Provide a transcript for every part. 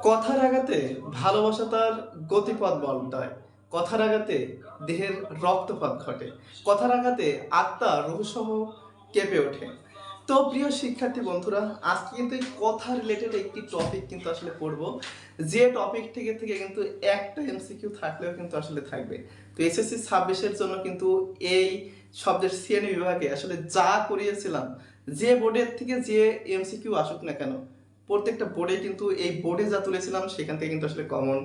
কথার আঘাতে ভালোবাসা তার গতিপথ বদলায়। কথার আঘাতে দেহের রক্তপাত ঘটে। কথার আঘাতে আত্মা রুহসহ কেঁপে ওঠে। তো প্রিয় শিক্ষার্থী বন্ধুরা, আজকে কিন্তু এই কথা রিলেটেড একটি টপিক কিন্তু আসলে পড়বো, যে টপিক থেকে কিন্তু একটা এমসিকিউ থাকলেও কিন্তু আসলে থাকবে। তো এসএসসি 26-এর জন্য কিন্তু এই শব্দের সিএনই বিভাগে আসলে যা করিয়েছিলাম, যে বোর্ডের থেকে যে এমসিকিউ আসুক না কেন, প্রত্যেকটা বোর্ডে কিন্তু এই বোর্ডে যা তুলেছিলাম সেখান থেকে কিন্তু আসলে কমন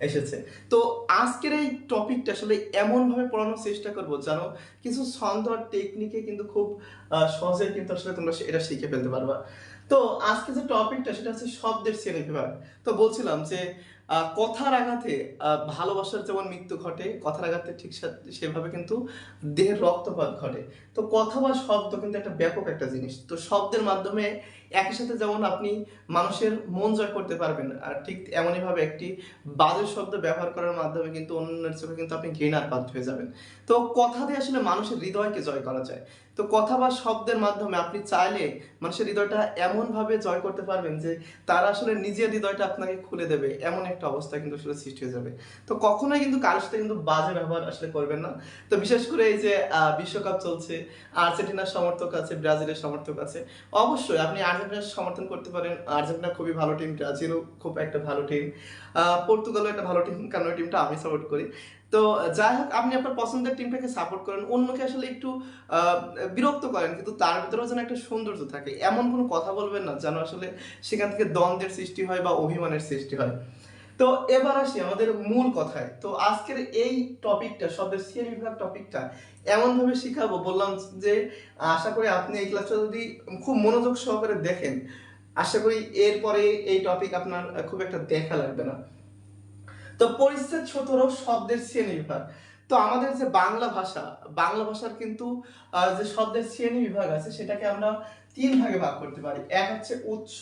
এসেছে। তো আজকের এই টপিকটা আসলে এমনভাবে পড়ানোর চেষ্টা করবো যেন কিছু ছন্দ আর টেকনিকে কিন্তু খুব সহজে কিন্তু আসলে তোমরা এটা শিখে ফেলতে পারবা। তো আজকে যে টপিকটা সেটা হচ্ছে শব্দের শ্রেণী বিভাগ। তো বলছিলাম যে কথার আঘাতে ভালোবাসার যেমন মৃত্যু ঘটে, কথার আঘাতে ঠিক সেভাবে কিন্তু দেহের রক্তপাত ঘটে। তো কথা বা শব্দ কিন্তু একটা ব্যাপক একটা জিনিস। তো শব্দের মাধ্যমে একই সাথে যেমন আপনি মানুষের মন জয় করতে পারবেন, আর ঠিক এমনই ভাবে একটি বাজে শব্দ ব্যবহার করার মাধ্যমে কিন্তু অন্যের চোখে কিন্তু আপনি ঘৃণার পাত্র হয়ে যাবেন। তো কথা দিয়ে আসলে মানুষের হৃদয়কে জয় করা যায়। তো কথা বা শব্দের মাধ্যমে আপনি চাইলে মানুষের হৃদয়টা এমন ভাবে জয় করতে পারবেন যে তারা আসলে নিজের হৃদয়টা আপনাকে খুলে দেবে, এমন একটা অবস্থা কিন্তু আসলে সৃষ্টি হয়ে যাবে। তো কখনোই কিন্তু কারোর সাথে কিন্তু বাজে ব্যবহার আসলে করবেন না। তো বিশেষ করে এই যে বিশ্বকাপ চলছে, আর্জেন্টিনার সমর্থক আছে, ব্রাজিলের সমর্থক আছে, অবশ্যই আপনি আর্জেন্টিনার সমর্থন করতে পারেন। আর্জেন্টিনা খুবই ভালো টিম, ব্রাজিলও খুব একটা ভালো টিম, পর্তুগালও একটা ভালো টিম, কারণ ওই টিমটা আমি সাপোর্ট করি। তো যাই হোক, আপনি আপনার পছন্দের টিমটাকে সাপোর্ট করেন, অন্যকে আসলে একটু আহ, বিরক্ত করেন, কিন্তু তার ভিতরেও যেন একটা সৌন্দর্য থাকে, এমন কোনো কথা বলবেন না যেন আসলে সেখান থেকে দ্বন্দ্বের সৃষ্টি হয় বা অভিমানের সৃষ্টি হয়। তো এবার আসি আমাদের মূল কথায়। তো আজকের এই টপিকটা, শব্দের শ্রেণী বিভাগ টপিকটা এমন ভাবে শিখাবো, বললাম যে আশা করি আপনি এই ক্লাসটা যদি খুব মনোযোগ সহকারে দেখেন, আশা করি এরপরে এই টপিক আপনার খুব একটা দেখা লাগবে না। তো পরিচ্ছেদ 17, শব্দের শ্রেণী বিভাগ। তো আমাদের যে বাংলা ভাষা, বাংলা ভাষার কিন্তু যে শব্দের শ্রেণী বিভাগ আছে সেটাকে আমরা তিন ভাগে ভাগ করতে পারি। এক হচ্ছে উৎস,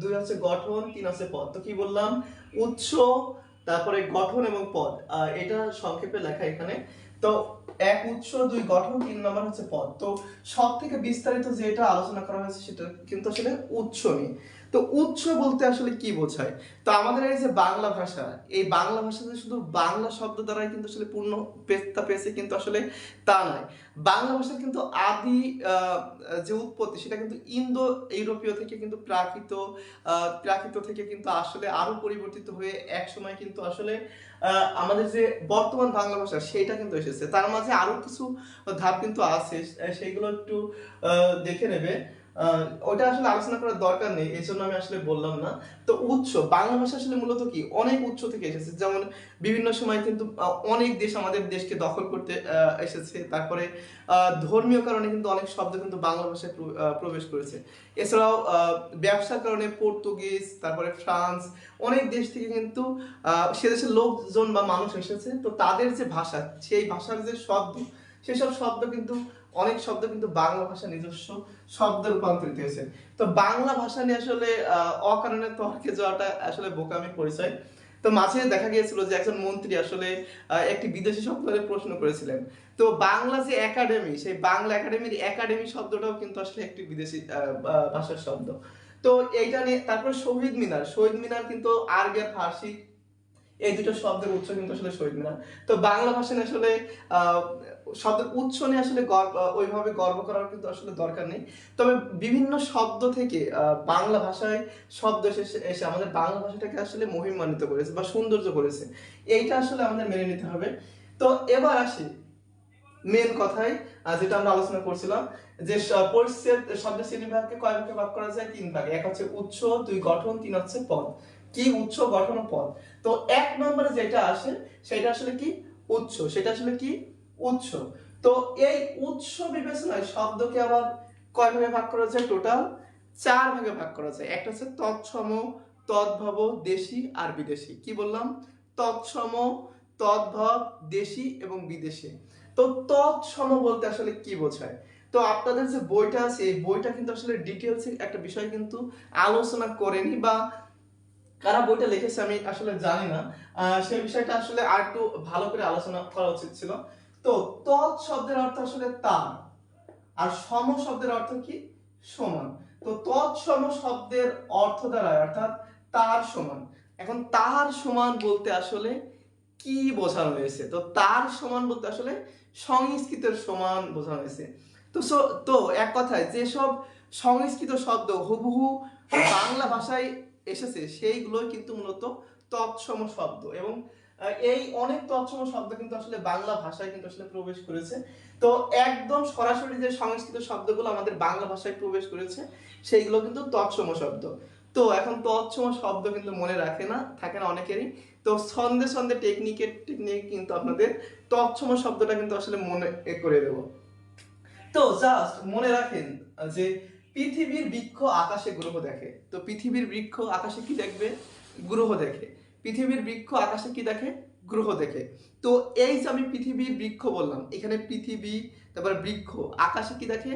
দুই হচ্ছে গঠন, তিন হচ্ছে পদ। তো কি বললাম? উৎস, তারপরে গঠন এবং পদ, এটা সংক্ষেপে লেখা এখানে। তো এক উৎস, দুই গঠন, তিন নম্বর হচ্ছে পদ। তো সব থেকে বিস্তারিত যেটা আলোচনা করা হয়েছে সেটা কিন্তু আসলে উৎস নিয়ে। তো উৎস বলতে আসলে কি বোঝায়? তো আমাদের এই যে বাংলা ভাষা, এই বাংলা ভাষাতে শুধু বাংলা শব্দ দ্বারাই কিন্তু আসলে পূর্ণ পেশা পেয়েছে কিন্তু আসলে তা নয়। বাংলা ভাষার কিন্তু আদি যে উৎপত্তি সেটা কিন্তু ইন্দো ইউরোপীয় থেকে কিন্তু প্রাকৃত থেকে কিন্তু আসলে আরো পরিবর্তিত হয়ে এক সময় কিন্তু আসলে আমাদের যে বর্তমান বাংলা ভাষা সেটা কিন্তু এসেছে। তার মাঝে আরো কিছু ধাপ কিন্তু আছে, সেইগুলো একটু দেখে নেবে। ওটা আসলে আলোচনা করার দরকার নেই, এই জন্য আমি আসলে বললাম না। তো উৎস, বাংলা ভাষা আসলে মূলত কি অনেক উৎস থেকে এসেছে। যেমন বিভিন্ন সময় কিন্তু অনেক দেশ আমাদের দেশকে দখল করতে এসেছে। তারপরে ধর্মীয় কারণে কিন্তু অনেক শব্দ কিন্তু বাংলা ভাষায় প্রবেশ করেছে। এছাড়াও ব্যবসার কারণে পর্তুগিজ, তারপরে ফ্রান্স, অনেক দেশ থেকে কিন্তু সে দেশের লোকজন বা মানুষ এসেছে। তো তাদের যে ভাষা, সেই ভাষার যে শব্দ, সেসব শব্দ কিন্তু অনেক শব্দ কিন্তু বাংলা ভাষা নিজস্ব শব্দে রূপান্তরিত হয়েছে। তো বাংলা ভাষা নিয়ে আসলে অকারণে তর্কে যাওয়াটা আসলে বোকামির পরিচয়। তো মাঝে দেখা গিয়েছিল যে একজন মন্ত্রী আসলে একটি বিদেশি শব্দ নিয়ে প্রশ্ন করেছিলেন। তো বাংলা যে একাডেমি, সেই বাংলা একাডেমির একাডেমি শব্দটাও কিন্তু আসলে একটি বিদেশি ভাষার শব্দ। তো এইটা নিয়ে তারপর শহীদ মিনার, শহীদ মিনার কিন্তু আরবি আর ফার্সি, এই দুটো শব্দের উৎস কিন্তু আসলে শহীদ মিনার। তো বাংলা ভাষা নিয়ে আসলে আহ শব্দের উৎস নিয়ে আসলে ওইভাবে গর্ব করার কিন্তু আসলে দরকার নেই। তবে বিভিন্ন শব্দ থেকে বাংলা ভাষায় শব্দ এসে এসে আমাদের বাংলা ভাষাটাকে আসলে মহিমান্বিত করেছে বা সৌন্দর্য করেছে, এইটা আসলে আমাদের মেনে নিতে হবে। তো এবার আসি মেন কথায়, যেটা আমরা আলোচনা করছিলাম, যে পরিচ্ছেদ শব্দের শ্রেণীবিভাগকে কয় ভাগে ভাগ করা যায়? তিন ভাগে। এক হচ্ছে উৎস, দুই গঠন, তিন হচ্ছে পদ। কি উৎস, গঠন ও পদ? তো এক নম্বরে যেটা আসে সেটা আসলে কি? উৎস। সেটা আসলে কি? উৎস। তো এই উৎস বিবেচনায় শব্দকে আবার কয় ভাগে ভাগ করা যায়? টোটাল চার ভাগে ভাগ করা যায়। একটা হচ্ছে তৎসম, তদ্ভব, দেশি আর বিদেশি। কি বললাম? তৎসম, তদ্ভব, দেশি এবং বিদেশি। তো তৎসম বলতে আসলে কি বোঝায়? তো আপনাদের যে বইটা আছে এই বইটা কিন্তু আসলে ডিটেলসে একটা বিষয় কিন্তু আলোচনা করেনি, বা কারা বইটা লিখেছে আমি আসলে জানি না। সেই বিষয়টা আসলে আর একটু ভালো করে আলোচনা করা উচিত ছিল। তো তৎ শব্দের অর্থ আসলে তার, আর সম শব্দের অর্থ কি? সমান। তো তৎসম শব্দের অর্থ দ্বারা অর্থাৎ তার সমান। এখন তার সমান বলতে আসলে কি বোঝানো হয়েছে? তো তার সমান বলতে আসলে সংস্কৃতের সমান বোঝানো হয়েছে। তো এক কথায় যেসব সংস্কৃত শব্দ হুবহু বাংলা ভাষায় এসেছে সেইগুলো কিন্তু মূলত তৎসম শব্দ, এবং এই অনেক তৎসম শব্দ কিন্তু আসলে বাংলা ভাষায় কিন্তু আসলে প্রবেশ করেছে। তো একদম সরাসরি যে সংস্কৃত শব্দগুলো আমাদের বাংলা ভাষায় প্রবেশ করেছে সেইগুলো কিন্তু তৎসম শব্দ। তো এখন তৎসম শব্দ কিন্তু মনে থাকে না অনেকেরই। তো ছন্দে ছন্দে টেকনিক কিন্তু আপনাদের তৎসম শব্দটা কিন্তু আসলে মনে করে দেব। তো জাস্ট মনে রাখেন যে পৃথিবীর বৃক্ষ আকাশে গ্রহ দেখে। তো পৃথিবীর বৃক্ষ আকাশে কি দেখবে? গ্রহ দেখে। পৃথিবীর বৃক্ষ আকাশে কি দেখে? গ্রহ দেখে। তো এই যে আমি পৃথিবীর বৃক্ষ বললাম, এখানে পৃথিবী, তারপর বৃক্ষ, আকাশে কি দেখে?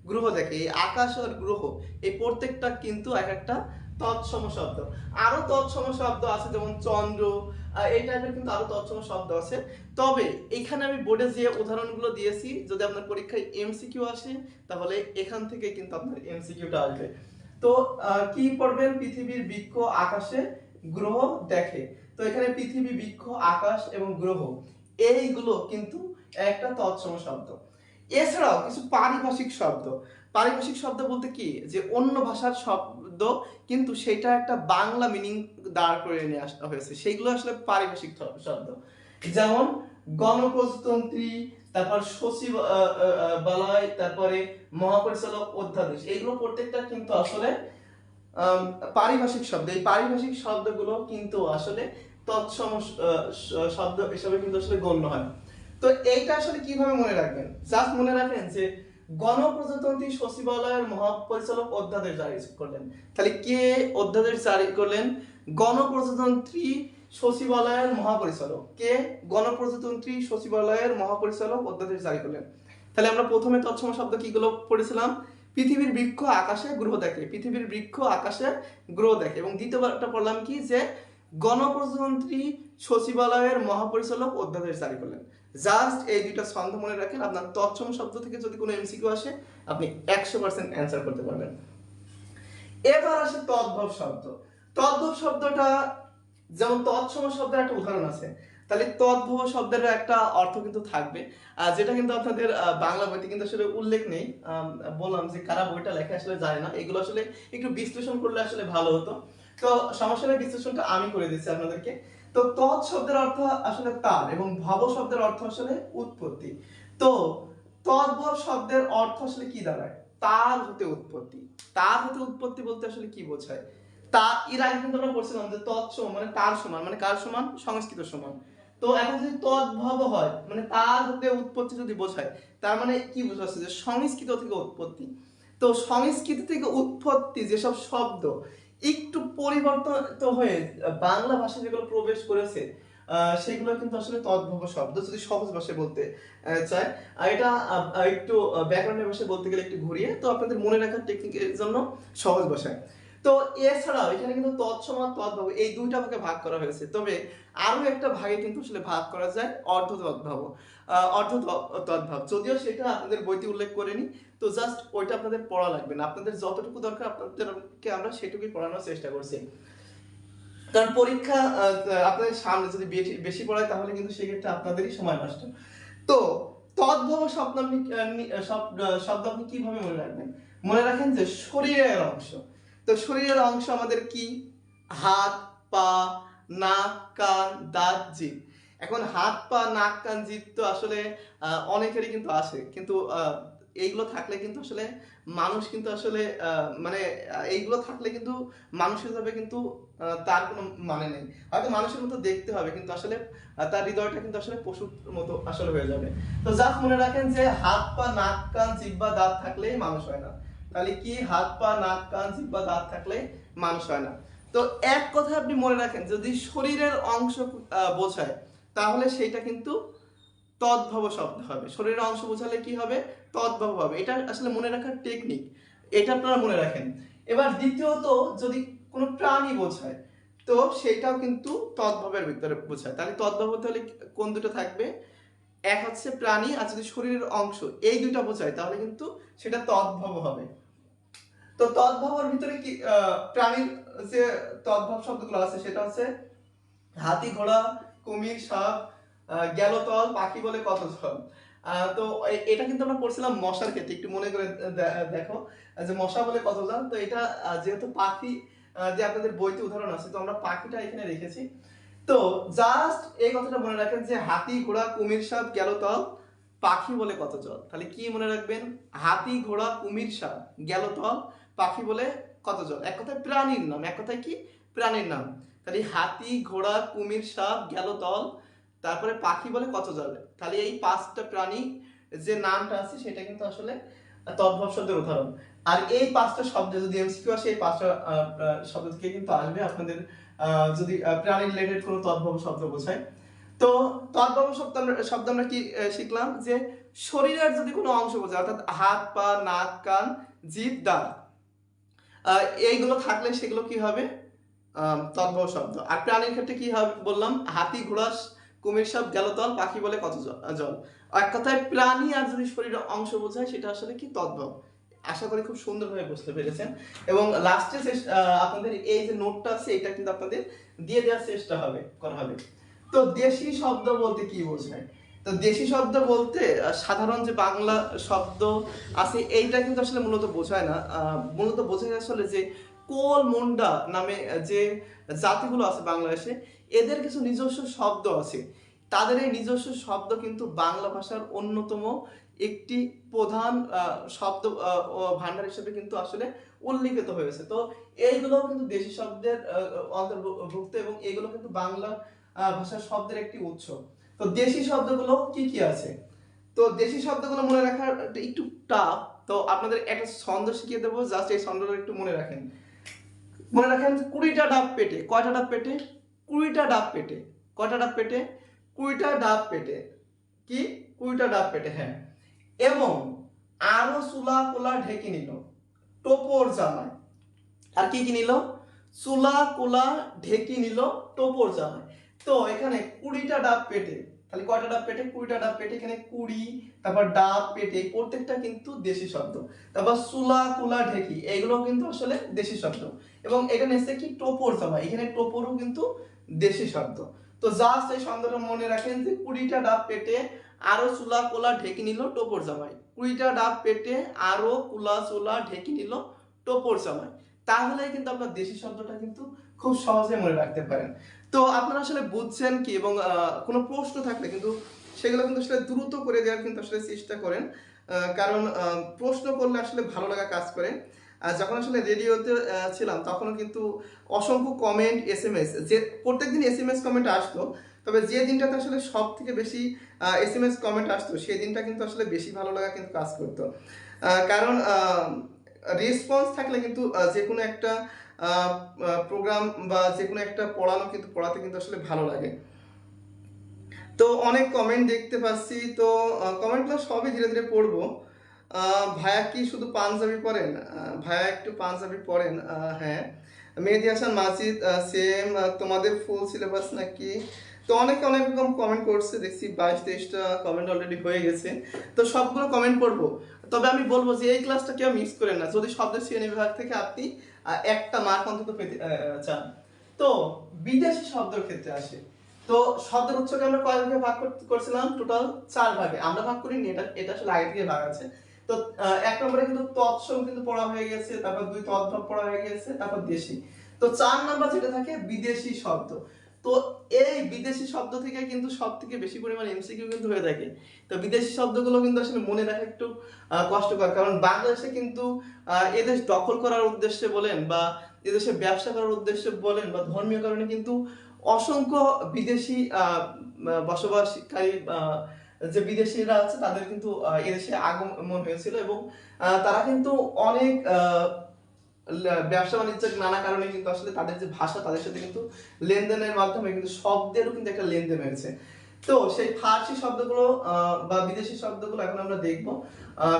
গ্রহ দেখে। এই আকাশ আর গ্রহ এই প্রত্যেকটা কিন্তু এক একটা তৎসম শব্দ। আরো তৎসম শব্দ আছে, যেমন চন্দ্র, এই টাইপের কিন্তু আরো তৎসম শব্দ আছে। তবে এখানে আমি বোর্ডে যে উদাহরণগুলো দিয়েছি, যদি আপনার পরীক্ষায় এমসিকিউ আসে তাহলে এখান থেকে কিন্তু আপনার এমসিকিউটা আসবে। তো কি পড়বেন? পৃথিবীর বৃক্ষ আকাশে গ্রহ দেখে। তো এখানে পৃথিবী, বৃক্ষ, আকাশ এবং গ্রহ এইগুলো কিন্তু একটা তৎসম শব্দ। এছাড়াও কিছু পারিভাষিক শব্দ। পারিভাষিক শব্দ বলতে কি, যে অন্য ভাষার শব্দ কিন্তু সেটা একটা বাংলা মিনিং দাঁড় করে নিয়ে আসা হয়েছে, সেইগুলো আসলে পারিভাষিক শব্দ। যেমন গণপ্রজাতন্ত্রী, তারপর সচিবালয়, তারপরে মহাপরিচালক, অধ্যাদেশ, এইগুলো প্রত্যেকটা কিন্তু আসলে পারিভাষিক শব্দ। এই পারিভাষিক শব্দগুলো কিন্তু আসলে তৎসম শব্দ হিসাবে কিন্তু আসলে গণ্য হয়। তো এইটা আসলে কিভাবে মনে রাখবেন? জাস্ট মনে রাখেন যে গণপ্রজাতন্ত্রী সচিবালয়ের মহাপরিচালক অধ্যাদেশ জারি করলেন। তাহলে কে অধ্যাদেশ জারি করলেন? গণপ্রজাতন্ত্রী সচিবালয়ের মহাপরিচালক। কে? গণপ্রজাতন্ত্রী সচিবালয়ের মহাপরিচালক অধ্যাদেশ জারি করলেন। তাহলে আমরা প্রথমে তৎসম শব্দ কিগুলো পড়েছিলাম? পৃথিবীর বৃক্ষ আকাশে গ্রহ দেখে। পৃথিবীর বৃক্ষ আকাশে গ্রহ দেখে। এবং দ্বিতীয়বারটা পড়লাম কি, যে গণপ্রজাতন্ত্রী সচিবালয়ের মহাপরিচালক অধ্যাদেশ জারি করলেন। জাস্ট এই দুইটা ছন্দ মনে রাখেন, আপনার তৎসম শব্দ থেকে যদি কোনো এমসিকিউ আসে আপনি 100% অ্যান্সার করতে পারবেন। এবার আসে তদ্ভব শব্দ। তদ্ভব শব্দটা, যেমন তৎসম শব্দের একটা উদাহরণ আছে, তাহলে তদ্ভব শব্দের একটা অর্থ কিন্তু থাকবে, যেটা কিন্তু আপনাদের বাংলা বইতে কিন্তু আসলে উল্লেখ নেই। বললাম যে কারা বইটা লেখা আসলে জানে না, এগুলো আসলে একটু বিশ্লেষণ করলে আসলে ভালো হতো। তো সমস্যা নেই, বিশ্লেষণটা আমি করে দিচ্ছি আপনাদেরকে। তো তৎ শব্দের অর্থ আসলে তার, এবং ভব শব্দের অর্থ আসলে উৎপত্তি। তো তদ্ভব শব্দের অর্থ আসলে কি দাঁড়ায়? তার হতে উৎপত্তি। তার হতে উৎপত্তি বলতে আসলে কি বোঝায়? তা এর আগে কিন্তু আমরা পড়ছিলাম যে তৎসম মানে তার সমান, মানে কার সমান? সংস্কৃত সমান। তো এখন যদি তদ্ভব হয় মানে তার হতে উৎপত্তি যদি বোঝায়, তার মানে কি বোঝাচ্ছে? যে সংস্কৃত থেকে উৎপত্তি। তো সংস্কৃত থেকে উৎপত্তি যেসব শব্দ একটু পরিবর্তিত হয়ে বাংলা ভাষায় যেগুলো প্রবেশ করেছে, সেগুলো কিন্তু আসলে তদ্ভব শব্দ, যদি সহজ ভাষায় বলতে চায়। আর এটা একটু ব্যাকরণের ভাষায় বলতে গেলে একটু ঘুরিয়ে, তো আপনাদের মনে রাখার টেকনিকের জন্য সহজ ভাষায়। তো এছাড়াও এখানে কিন্তু তৎসম আর তদ্ভব এই দুইটা ভাগে ভাগ করা হয়েছে। তবে আরো একটা ভাগে কিন্তু আসলে ভাগ করা যায় অর্ধ তদ্ভব। অর্ধ তদ্ভব, যদিও সেটা আপনাদের বইতে উল্লেখ করিনি। তো জাস্ট ওইটা আপনাদের পড়া লাগবে না, আপনাদের যতটুকু দরকার আপনাদেরকে আমরা সেটুকুই পড়ানোর চেষ্টা করছি। কারণ পরীক্ষা আপনাদের সামনে যদি বেশি পড়ায় তাহলে কিন্তু সেক্ষেত্রে আপনাদেরই সময় নষ্ট। তো তদ্ভব শব্দ আপনি কিভাবে মনে রাখবেন? মনে রাখেন যে শরীরের অংশ। তো শরীরের অংশ আমাদের কি? হাত, পা, নাক, কান, দাঁত, জিভ। এখন হাত, পা, নাক, কান, জিভ তো আসলে অনেকেরই কিন্তু আছে, কিন্তু এইগুলো থাকলে কিন্তু আসলে মানুষ কিন্তু আসলে মানে এইগুলো থাকলে কিন্তু মানুষ হিসাবে কিন্তু তার কোনো মানে নেই। হয়তো মানুষের মতো দেখতে হবে, কিন্তু আসলে তার হৃদয়টা কিন্তু আসলে পশুর মতো আসলে হয়ে যাবে। তো জাস্ট মনে রাখেন যে হাত, পা, নাক, কান, জিহ্বা, দাঁত থাকলেই মানুষ হয় না। তাহলে কি? হাত, পা, নাক, কান, জিহ্বা, দাঁত থাকলে মানুষ হয় না। তো এক কথা আপনি মনে রাখেন, যদি শরীরের অংশ বোঝায় তাহলে সেইটা কিন্তু তদ্ভব শব্দ হবে। শরীরের অংশ বোঝালে কি হবে? তদ্ভব হবে। এটা আসলে মনে রাখার টেকনিক, এটা আপনারা মনে রাখেন। এবার দ্বিতীয়ত, যদি কোনো প্রাণী বোঝায় তো সেটাও কিন্তু তদ্ভবের ভিতরে বোঝায়। তাহলে তদ্ভব হতে হলে কোন দুটো থাকবে? এক হচ্ছে প্রাণী, আর যদি শরীরের অংশ, এই দুইটা বোঝায় তাহলে কিন্তু সেটা তদ্ভব হবে। তো তদ্ভবের ভিতরে কি প্রাণীর যে তদ্ভব শব্দগুলো আছে সেটা হচ্ছে হাতি, ঘোড়া, কুমির, সাপ, গেল তল, পাখি বলে কত জল। তো এটা কিন্তু আমরা পড়ছিলাম মশার ক্ষেত্রে, একটু মনে করে দেখো যে মশা বলে কত জল। তো এটা যেহেতু পাখি যে আপনাদের বইতে উদাহরণ আছে, তো আমরা পাখিটা এখানে রেখেছি। তো জাস্ট এই কথাটা মনে রাখেন যে হাতি, ঘোড়া, কুমির, সাপ, গেল তল, পাখি বলে কত জল। তাহলে কি মনে রাখবেন? হাতি, ঘোড়া, কুমির, সাপ, গেল তল, পাখি বলে কত জল। এক কথায় প্রাণীর নাম, এক কথায় কি প্রাণীর নাম। তাহলে হাতি, ঘোড়া, কুমির, সাপ, গেল তল, তারপরে পাখি বলে কত জল। তাহলে এই পাঁচটা প্রাণী যে নামটা আছে সেটা কিন্তু আসলে তদ্ভব শব্দের উদাহরণ। আর এই পাঁচটা শব্দ যদি এমসিকিউ আসে, এই পাঁচটা শব্দ থেকে কিন্তু আসবে আপনাদের যদি প্রাণী রিলেটেড কোনো তদ্ভব শব্দ বোঝায়। তো তদ্ভব শব্দ আমরা কি শিখলাম? যে শরীরের যদি কোনো অংশ বোঝায়, অর্থাৎ হাত, পা, নাক, কান, জিভ, দাঁত, এইগুলো থাকলে সেগুলো কি হবে? তদ্ভব শব্দ। আর প্রাণীর ক্ষেত্রে কি হবে বললাম? হাতি, ঘোড়া, কুমির, সাপ, গেল তল, পাখি বলে কত জল। এক কথায় প্রাণী আর যদি শরীরের অংশ বোঝায় সেটা আসলে কি তদ্ভব। আশা করি খুব সুন্দরভাবে বুঝতে পেরেছেন। এবং লাস্টে আপনাদের এই যে নোটটা আছে এটা কিন্তু আপনাদের দিয়ে দেওয়ার চেষ্টা করা হবে। তো দেশি শব্দ বলতে কি বোঝায়? তো দেশি শব্দ বলতে সাধারণ যে বাংলা শব্দ আছে এইটা কিন্তু আসলে মূলত বোঝায় না। মূলত বোঝায় আসলে যে কোল, মুন্ডা নামে যে জাতিগুলো আছে বাংলাদেশে, এদের কিছু নিজস্ব শব্দ আছে। তাদের এই নিজস্ব শব্দ কিন্তু বাংলা ভাষার অন্যতম একটি প্রধান শব্দ ভান্ডার হিসেবে কিন্তু আসলে উল্লিখিত হয়েছে। তো এইগুলো কিন্তু দেশি শব্দের অন্তর্ভুক্ত এবং এগুলো কিন্তু বাংলা ভাষার শব্দের একটি উৎস। তো দেশি শব্দগুলো কি কি আছে? তো দেশি শব্দগুলো মনে রাখা একটু টাফ। তো আপনাদের একটা ছন্দ শিখিয়ে দেবো, জাস্ট এই ছন্দটা একটু মনে রাখেন। মনে রাখেন 20টা ডাব পেটে। কয়টা ডাব পেটে? 20টা ডাব পেটে। কয়টা ডাব পেটে? 20টা ডাব পেটে। কি? 20টা ডাব পেটে, হ্যাঁ। এবং আরো চুলা কোলা ঢেকে নিল টোপর জামায়। আর কি কি নিল? চুলা কোলা ঢেকে নিল টোপর জামায়। তো এখানে 20টা ডাব পেটে, তাহলে কয়টা ডাব পেটে? 20টা ডাব পেটে। এখানে 20, তারপর ডাব পেটে, প্রত্যেকটা কিন্তু দেশি শব্দ। তারপর চুলা কোলা ঢেকি, এগুলো কিন্তু আসলে দেশি শব্দ। এবং এটা নিচ্ছে কি টোপর জামায়, এখানে টোপরও কিন্তু দেশি শব্দ। তো জাস্ট এই শব্দটা মনে রাখেন যে 20টা ডাব পেটে আরো চুলা কোলা ঢেকে নিল টোপর জামায়। 20টা ডাব পেটে আরো কুলা চুলা ঢেকে নিল টোপর জামায়। তাহলে কিন্তু আপনার দেশি শব্দটা কিন্তু খুব সহজে মনে রাখতে পারেন। তো আপনারা আসলে বুঝছেন কি? এবং কোনো প্রশ্ন থাকলে কিন্তু সেগুলো কিন্তু আসলে দ্রুত করে দেওয়ার কিন্তু আসলে চেষ্টা করেন, কারণ প্রশ্ন করলে আসলে ভালো লাগা কাজ করে। যখন আসলে রেডিওতে ছিলাম তখনও কিন্তু অসংখ্য কমেন্ট, এসএমএস, যে প্রত্যেকদিন এসএমএস কমেন্ট আসতো, তবে যে দিনটাতে আসলে সব থেকে বেশি এসএমএস কমেন্ট আসতো সেই দিনটা কিন্তু আসলে বেশি ভালো লাগা কিন্তু কাজ করতো। কারণ রেসপন্স থাকলে কিন্তু যে কোনো একটা প্রোগ্রাম বা যে কোনো একটা পড়াতে কিন্তু আসলে ভালো লাগে। তো অনেক কমেন্ট দেখতে পাচ্ছি, তো কমেন্টগুলো সবই ধীরে ধীরে পড়বো। ভাইয়া কি শুধু পাঞ্জাবি পরেন? ভাইয়া একটু পাঞ্জাবি পরেন, হ্যাঁ। মেহেদি হাসান মাজিদ, সেম। তোমাদের ফুল সিলেবাস নাকি? তো অনেকে অনেক রকম কমেন্ট করছে, দেখছি 22-23টা কমেন্ট অলরেডি হয়ে গেছে। তো সবগুলো কমেন্ট পড়বো। তবে আমি বলবো যে এই ক্লাসটা কেউ মিস করেন না, যদি শব্দের শ্রেণী বিভাগ থেকে আপনি একটা মার্ক অন্তত পেতে চান। তো বিদেশি শব্দের ক্ষেত্রে আসে। তো শব্দের উৎসকে আমরা কয় ভাগে ভাগ করছিলাম? টোটাল 4 ভাগে। আমরা ভাগ করিনি, এটা আসলে আগে থেকে ভাগ আছে। তো 1 নম্বরে কিন্তু তৎসম কিন্তু পড়া হয়ে গেছে, তারপর 2 তদ্ভব পড়া হয়ে গেছে, তারপর দেশি। তো 4 নাম্বার যেটা থাকে বিদেশি শব্দ। তো এই বিদেশি শব্দ থেকে কিন্তু সবথেকে বেশি পরিমাণ এমসিকিউ কিন্তু হয়ে থাকে। তো বিদেশি শব্দগুলো কিন্তু আসলে মনে রাখা একটু কষ্টকর, কারণ বাংলাদেশে কিন্তু এদেশ দখল করার উদ্দেশ্যে বলেন বা এদেশে ব্যবসা করার উদ্দেশ্যে বলেন বা ধর্মীয় কারণে কিন্তু অসংখ্য বিদেশি বসবাসকারী যে বিদেশিরা আছে তাদের কিন্তু এদেশে আগমন হয়েছিল এবং তারা কিন্তু অনেক ব্যবসা বাণিজ্যের নানা কারণে কিন্তু আসলে তাদের যে ভাষা তাদের সাথে কিন্তু লেনদেনের মাধ্যমে কিন্তু শব্দেরও কিন্তু একটা লেনদেন হয়েছে। তো সেই ফার্সি শব্দগুলো বা বিদেশি শব্দগুলো এখন আমরা দেখব।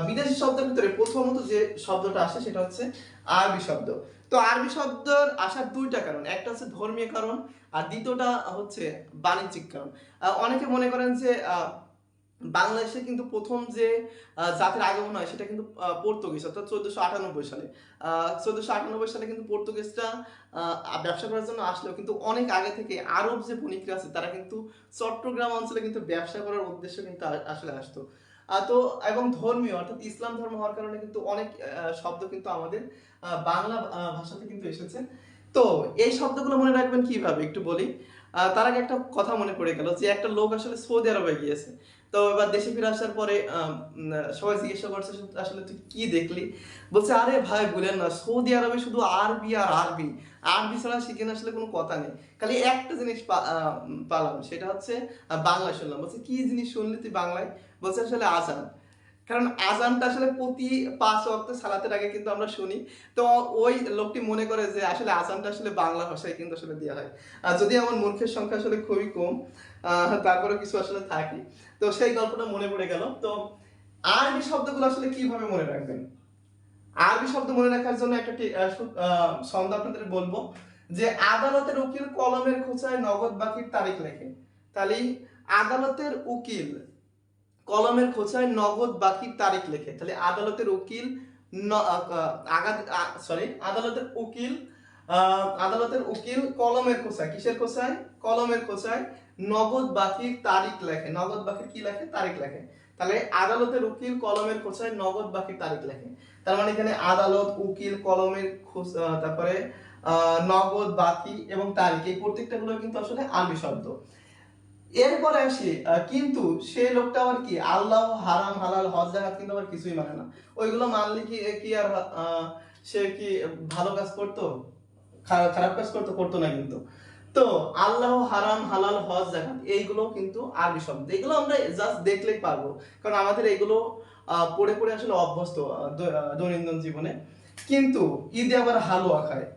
বিদেশি শব্দের ভিতরে প্রথমত যে শব্দটা আসে সেটা হচ্ছে আরবি শব্দ। তো আরবি শব্দের আসার 2টা কারণ, একটা হচ্ছে ধর্মীয় কারণ আর দ্বিতীয়টা হচ্ছে বাণিজ্যিক কারণ। অনেকে মনে করেন যে বাংলাদেশে কিন্তু প্রথম যে জাতির আগমন হয় সেটা কিন্তু পর্তুগিজ, অর্থাৎ 1498 সালে। 1498 সালে কিন্তু পর্তুগিজরা ব্যবসা করার জন্য আসলেও কিন্তু অনেক আগে থেকে আরব যে বণিকরা আছে তারা কিন্তু চট্টগ্রাম অঞ্চলে কিন্তু ব্যবসা করার উদ্দেশ্যে কিন্তু আসলে আসতো। তো এবং ধর্মীয় অর্থাৎ ইসলাম ধর্ম হওয়ার কারণে কিন্তু অনেক শব্দ কিন্তু আমাদের বাংলা ভাষাতে কিন্তু এসেছে। তো এই শব্দগুলো মনে রাখবেন কিভাবে একটু বলি। তার আগে একটা কথা মনে পড়ে গেল যে একটা লোক আসলে সৌদি আরবে গিয়েছে। তো এবার দেশে ফিরে আসার পরে সবাই জিজ্ঞাসা করছে আসলে তুই কি দেখলি? বলছে আরে ভাই বলেন না, সৌদি আরবে শুধু আরবি আর আরবি, আরবি ছাড়া শিখেন আসলে কোনো কথা নেই, খালি একটা জিনিস পালাম, সেটা হচ্ছে বাংলা শুনলাম। বলছে কি জিনিস শুনলি তুই বাংলায়? বলছে আসলে আজান। কারণ আজানটা আসলে প্রতি 5 ওয়াক্ত সালাতের আগে কিন্তু আমরা শুনি। তো ওই লোকটি মনে করে যে আসলে আজানটা আসলে বাংলা ভাষায় কিন্তু আসলে দেওয়া হয়। যদি আমার মূর্খের সংখ্যা আসলে খুবই কম, তারপরে কিছু আসলে থাকে। তো সেই গল্পটা মনে পড়ে গেল। তো আরবি শব্দগুলো আসলে কিভাবে মনে রাখবেন? আরবি শব্দ মনে রাখার জন্য একটা ছন্দ আপনাদের বলবো যে আদালতের উকিল কলমের খোঁচায় নগদ বাকির তারিখ লেখে। তাহলে আদালতের উকিল কলমের খোঁচায় নগদ বাকির তারিখ লেখে। তাহলে আদালতের উকিল আদালতের উকিল কলমের খোঁচায়, কিসের খোঁচায়? কলমের খোঁচায় নগদ বাকির তারিখ লেখে। নগদ বাকির কি লেখে? তারিখ লেখে। তাহলে আদালতের উকিল কলমের খোঁচায় নগদ বাকির তারিখ লেখে। তার মানে এখানে আদালত, উকিল, কলমের তারপরে নগদ, বাকি এবং তারিখ, এই প্রত্যেকটা গুলো কিন্তু আসলে আরবি শব্দ। এরপরে আসি কিন্তু সে লোকটা আবার কি আল্লাহ, হারাম, হালাল, হজ, জাকাত কিন্তু আবার কিছুই মানে না। ওইগুলো মানলে কি কি আর সে কি ভালো কাজ করতো? খারাপ কাজ করতো? করতো না কিন্তু। তো আল্লাহ, হারাম, হালাল, হজ, জাকাত এইগুলো কিন্তু আরবি শব্দ। এগুলো আমরা জাস্ট দেখলেই পারবো, কারণ আমাদের এগুলো পড়ে পড়ে আসলে অভ্যস্ত দৈনন্দিন জীবনে। কিন্তু ঈদে আবার হালুয়া খায়।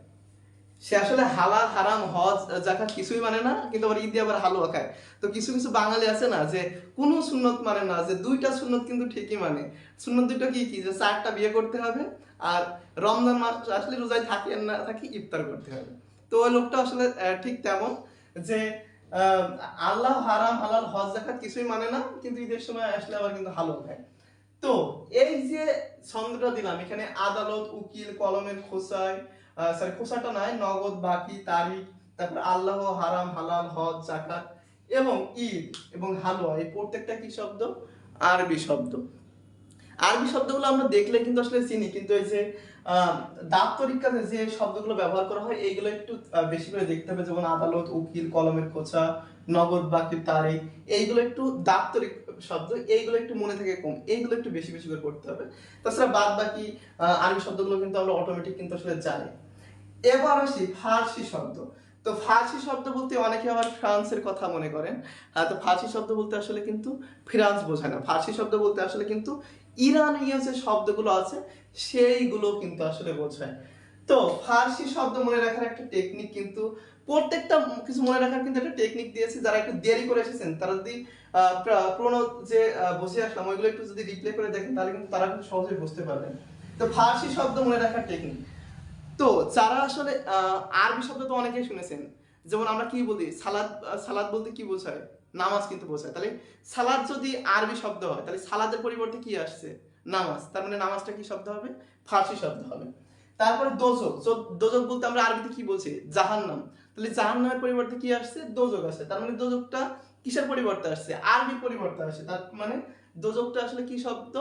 সে আসলে হালাল, হারাম, হজ, জাকাত কিছুই মানে না, কিন্তু আবার ঈদে আবার হালুয়া খায়। তো কিছু কিছু বাঙালি আছে না যে কোনো সুন্নত মানে না, যে দুইটা সুন্নত কিন্তু ঠিকই মানে। সুন্নত দুইটা কি কি? যে 4টা বিয়ে করতে হবে, আর রমজান মাস আসলে রোজায় থাকি আর না থাকি ইফতার করতে হবে। তো ওই লোকটা আসলে ঠিক তেমন, যে আহ, আল্লাহ, হারাম, হালাল, হজ, জাকাত কিছুই মানে না, কিন্তু ঈদের সময় আসলে আবার কিন্তু হালুয়া খায়। তো এই যে ছন্দটা দিলাম এখানে, আদালত, উকিল, কলমের খোঁচায়, সরি খোঁচাটা নয়, নগদ, বাকি, তারিখ, তারপর আল্লাহ, হারাম, হালাল, হজ, জাকাত এবং ঈদ এবং হালুয়া, এই প্রত্যেকটা কি শব্দ? আরবি শব্দ। আরবি শব্দগুলো আমরা দেখলে কিন্তু আসলে চিনি, কিন্তু এই যে দাপ্তরিক কাজে যে শব্দগুলো ব্যবহার করা হয় এইগুলো একটু বেশি করে দেখতে হবে। যেমন আদালত, উকিল, কলমের খোঁচা, নগদ, বাকি, তারিখ, এইগুলো একটু দাপ্তরিক শব্দ, এইগুলো একটু মনে থেকে কম, এইগুলো একটু বেশি বেশি করে পড়তে হবে। তাছাড়া বাদ বাকি আরবি শব্দগুলো কিন্তু আমরা অটোমেটিক কিন্তু আসলে জানি। এবার আসি ফার্সি শব্দ। তো ফার্সি শব্দ বলতে অনেকে আবার ফ্রান্সের কথা মনে করেন। তো ফার্সি শব্দ বলতে আসলে কিন্তু ফ্রান্স বোঝায় না। ফার্সি শব্দ বলতে আসলে কিন্তু ইরানীয় যে শব্দগুলো আছে সেইগুলো কিন্তু আসলে বোঝায়। তো ফার্সি শব্দ মনে রাখার একটা টেকনিক কিন্তু, প্রত্যেকটা কিছু মনে রাখার কিন্তু একটা টেকনিক দিয়েছে। যারা একটু দেরি করে এসেছেন তারা যদি পুরোনো যে বসে আসলাম ওইগুলো একটু যদি রিপ্লে করে দেখেন তাহলে কিন্তু তারা কিন্তু সহজেই বুঝতে পারবেন। তো ফার্সি শব্দ মনে রাখার টেকনিক, তো যারা আসলে আরবি শব্দ তো অনেকেই শুনেছেন। যেমন আমরা কি বলি সালাদ, সালাদ বলতে কি বোঝায়? নামাজ কিন্তু বোঝায়। তাহলে সালাদ যদি আরবি শব্দ হয় তাহলে সালাদের পরিবর্তে কি আসছে? নামাজ। তার মানে নামাজটা কি শব্দ হবে? ফার্সি শব্দ হবে। তারপরে দোজক, দোজক বলতে আমরা আরবিতে কি বলছি? জাহান্নাম। তাহলে জাহান্নামের পরিবর্তে কি আসছে? দোজক আসছে। তার মানে দোজকটা কিসের পরিবর্তে আসছে? আরবি পরিবর্তে আসছে। তার মানে দোজকটা আসলে কি শব্দ?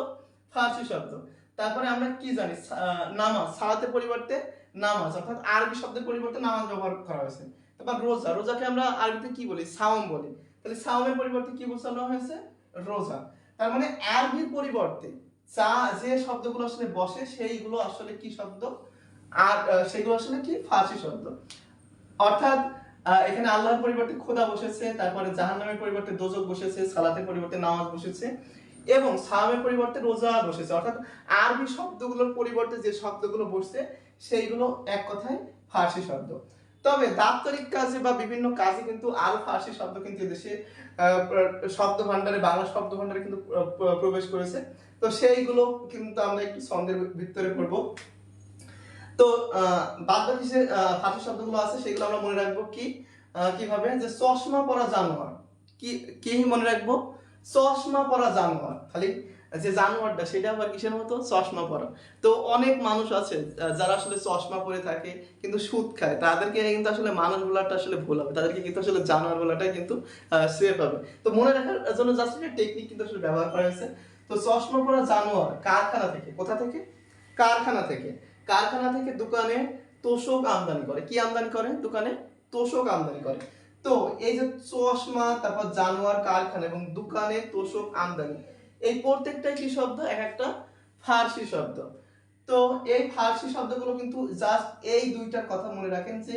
ফার্সি শব্দ। তারপরে আমরা কি জানি? নামাজ, সালাতের পরিবর্তে নামাজ, অর্থাৎ আরবি শব্দের পরিবর্তে নামাজ ব্যবহার করা হয়েছে। তারপর রোজা, রোজাকে আমরা আরবিতে কি বলি? সাওম বলি। তাহলে সাওমের পরিবর্তে কি বোঝানো হয়েছে? রোজা। তার মানে আরবির পরিবর্তে যে শব্দগুলো আসলে বসে সেইগুলো আসলে কি শব্দ? আর সেগুলো আসলে কি? ফার্সি শব্দ। অর্থাৎ এখানে আল্লাহর পরিবর্তে খোদা বসেছে, তারপরে জাহান্নামের পরিবর্তে দোজক বসেছে, সালাতের পরিবর্তে নামাজ বসেছে এবং সাওমের পরিবর্তে রোজা বসেছে। অর্থাৎ আরবি শব্দগুলোর পরিবর্তে যে শব্দগুলো বসছে সেইগুলো এক কথায় ফার্সি শব্দ। তবে দাপ্তরিক কাজে বা বিভিন্ন কাজে কিন্তু আরো ফার্সি শব্দ কিন্তু এদেশে শব্দ ভান্ডারে, বাংলা শব্দ ভান্ডারে কিন্তু প্রবেশ করেছে। তো সেইগুলো কিন্তু আমরা একটু ছন্দের ভিতরে পড়বো। তো বাদ বাকি যে ফার্সি শব্দগুলো আছে সেগুলো আমরা মনে রাখবো কি কিভাবে? যে চশমা পরা জানোয়ার, কি কি মনে রাখবো? চশমা পরা জানোয়ার, খালি যে জানোয়ারটা সেটা আবার কিসের মতো, চশমা পরা। তো অনেক মানুষ আছে যারা আসলে চশমা পরে থাকে কিন্তু সুদ খায়, তাদেরকে কিন্তু আসলে মানুষ বলাটা আসলে ভুল হবে, তাদেরকে কিন্তু আসলে জানোয়ার বলাটাই কিন্তু সেফ হবে। তো মনে রাখার জন্য জাস্ট একটা টেকনিক কিন্তু আসলে ব্যবহার করা হয়েছে। তো চশমা পরা জানোয়ার কারখানা থেকে, কোথা থেকে, কারখানা থেকে, কারখানা থেকে দোকানে তোষক আমদানি করে। কি আমদানি করে? দোকানে তোষক আমদানি করে। তো এই যে চশমা, তারপর জানোয়ার, কারখানা এবং দোকানে তোষক আমদানি, এই প্রত্যেকটাই কি শব্দ? এক একটা ফার্সি শব্দ। তো এই ফার্সি শব্দগুলো কিন্তু জাস্ট এই দুইটার কথা মনে রাখেন যে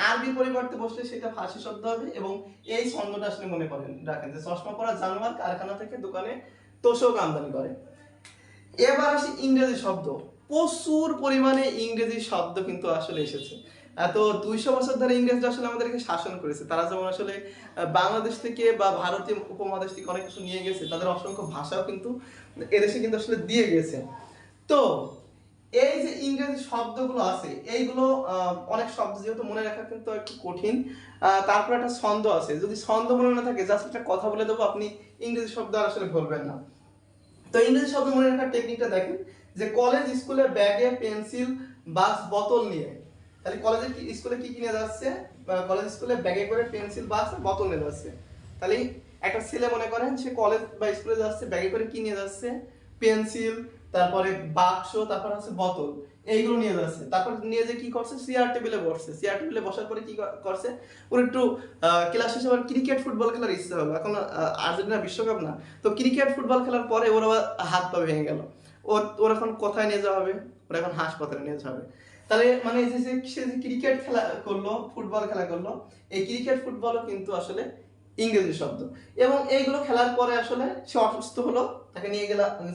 আরবি পরিবর্তে বসলে সেটা ফার্সি শব্দ হবে, এবং এই ছন্দটা আসলে মনে করেন রাখেন যে চশমা পরা জানোয়ার কারখানা থেকে দোকানে তোষক আমদানি করে। এবার আসি ইংরেজি শব্দ। প্রচুর পরিমাণে ইংরেজি শব্দ কিন্তু আসলে এসেছে। তো 200 বছর ধরে ইংরেজরা আসলে আমাদেরকে শাসন করেছে। তারা যেমন আসলে বাংলাদেশ থেকে বা ভারতীয় উপমহাদেশ থেকে অনেক কিছু নিয়ে গেছে, তাদের অসংখ্য ভাষাও কিন্তু এদেশে কিন্তু আসলে দিয়ে গেছে। তো এই যে ইংরেজি শব্দগুলো আছে, এইগুলো অনেক শব্দ যেহেতু মনে রাখা কিন্তু একটু কঠিন। তারপর একটা ছন্দ আছে, যদি ছন্দ মনে না থাকে জাস্ট একটা কথা বলে দেবো, আপনি ইংরেজি শব্দ আর আসলে ভুলবেন না। তো ইংরেজি শব্দ মনে রাখার টেকনিকটা দেখেন যে কলেজ স্কুলে ব্যাগে পেন্সিল বাক্স বোতল নিয়ে, তাহলে কলেজে স্কুলে কি কিনে যাচ্ছে? কলেজ স্কুলে ব্যাগে করে পেন্সিল বাক্স বোতল নিয়ে যাচ্ছে। তাহলে একটা ছেলে মনে করেন সে কলেজ বা স্কুলে যাচ্ছে, ব্যাগে করে কি নিয়ে যাচ্ছে? পেন্সিল, তারপরে বাক্স, তারপর হচ্ছে বোতল, এইগুলো নিয়ে যাচ্ছে। তারপর নিয়ে যে কি করছে? চেয়ার টেবিলে বসছে। চেয়ার টেবিলে বসার পরে কি করছে? ওর একটু ক্লাস শেষে আবার ক্রিকেট ফুটবল খেলার ইচ্ছা হলো। এখন আর্জেন্টিনা বিশ্বকাপ না, তো ক্রিকেট ফুটবল খেলার পরে ওর আবার হাত পা ভেঙে গেল। ওর এখন কোথায় নিয়ে যাওয়া হবে? ওর এখন হাসপাতালে নিয়ে যাওয়া হবে। তাহলে মানে এই যে সে যে ক্রিকেট খেলা করলো, ফুটবল খেলা করলো, এই ক্রিকেট ফুটবলও কিন্তু আসলে ইংরেজি শব্দ। এবং এইগুলো খেলার পরে আসলে সে অসুস্থ হলো, তাকে নিয়ে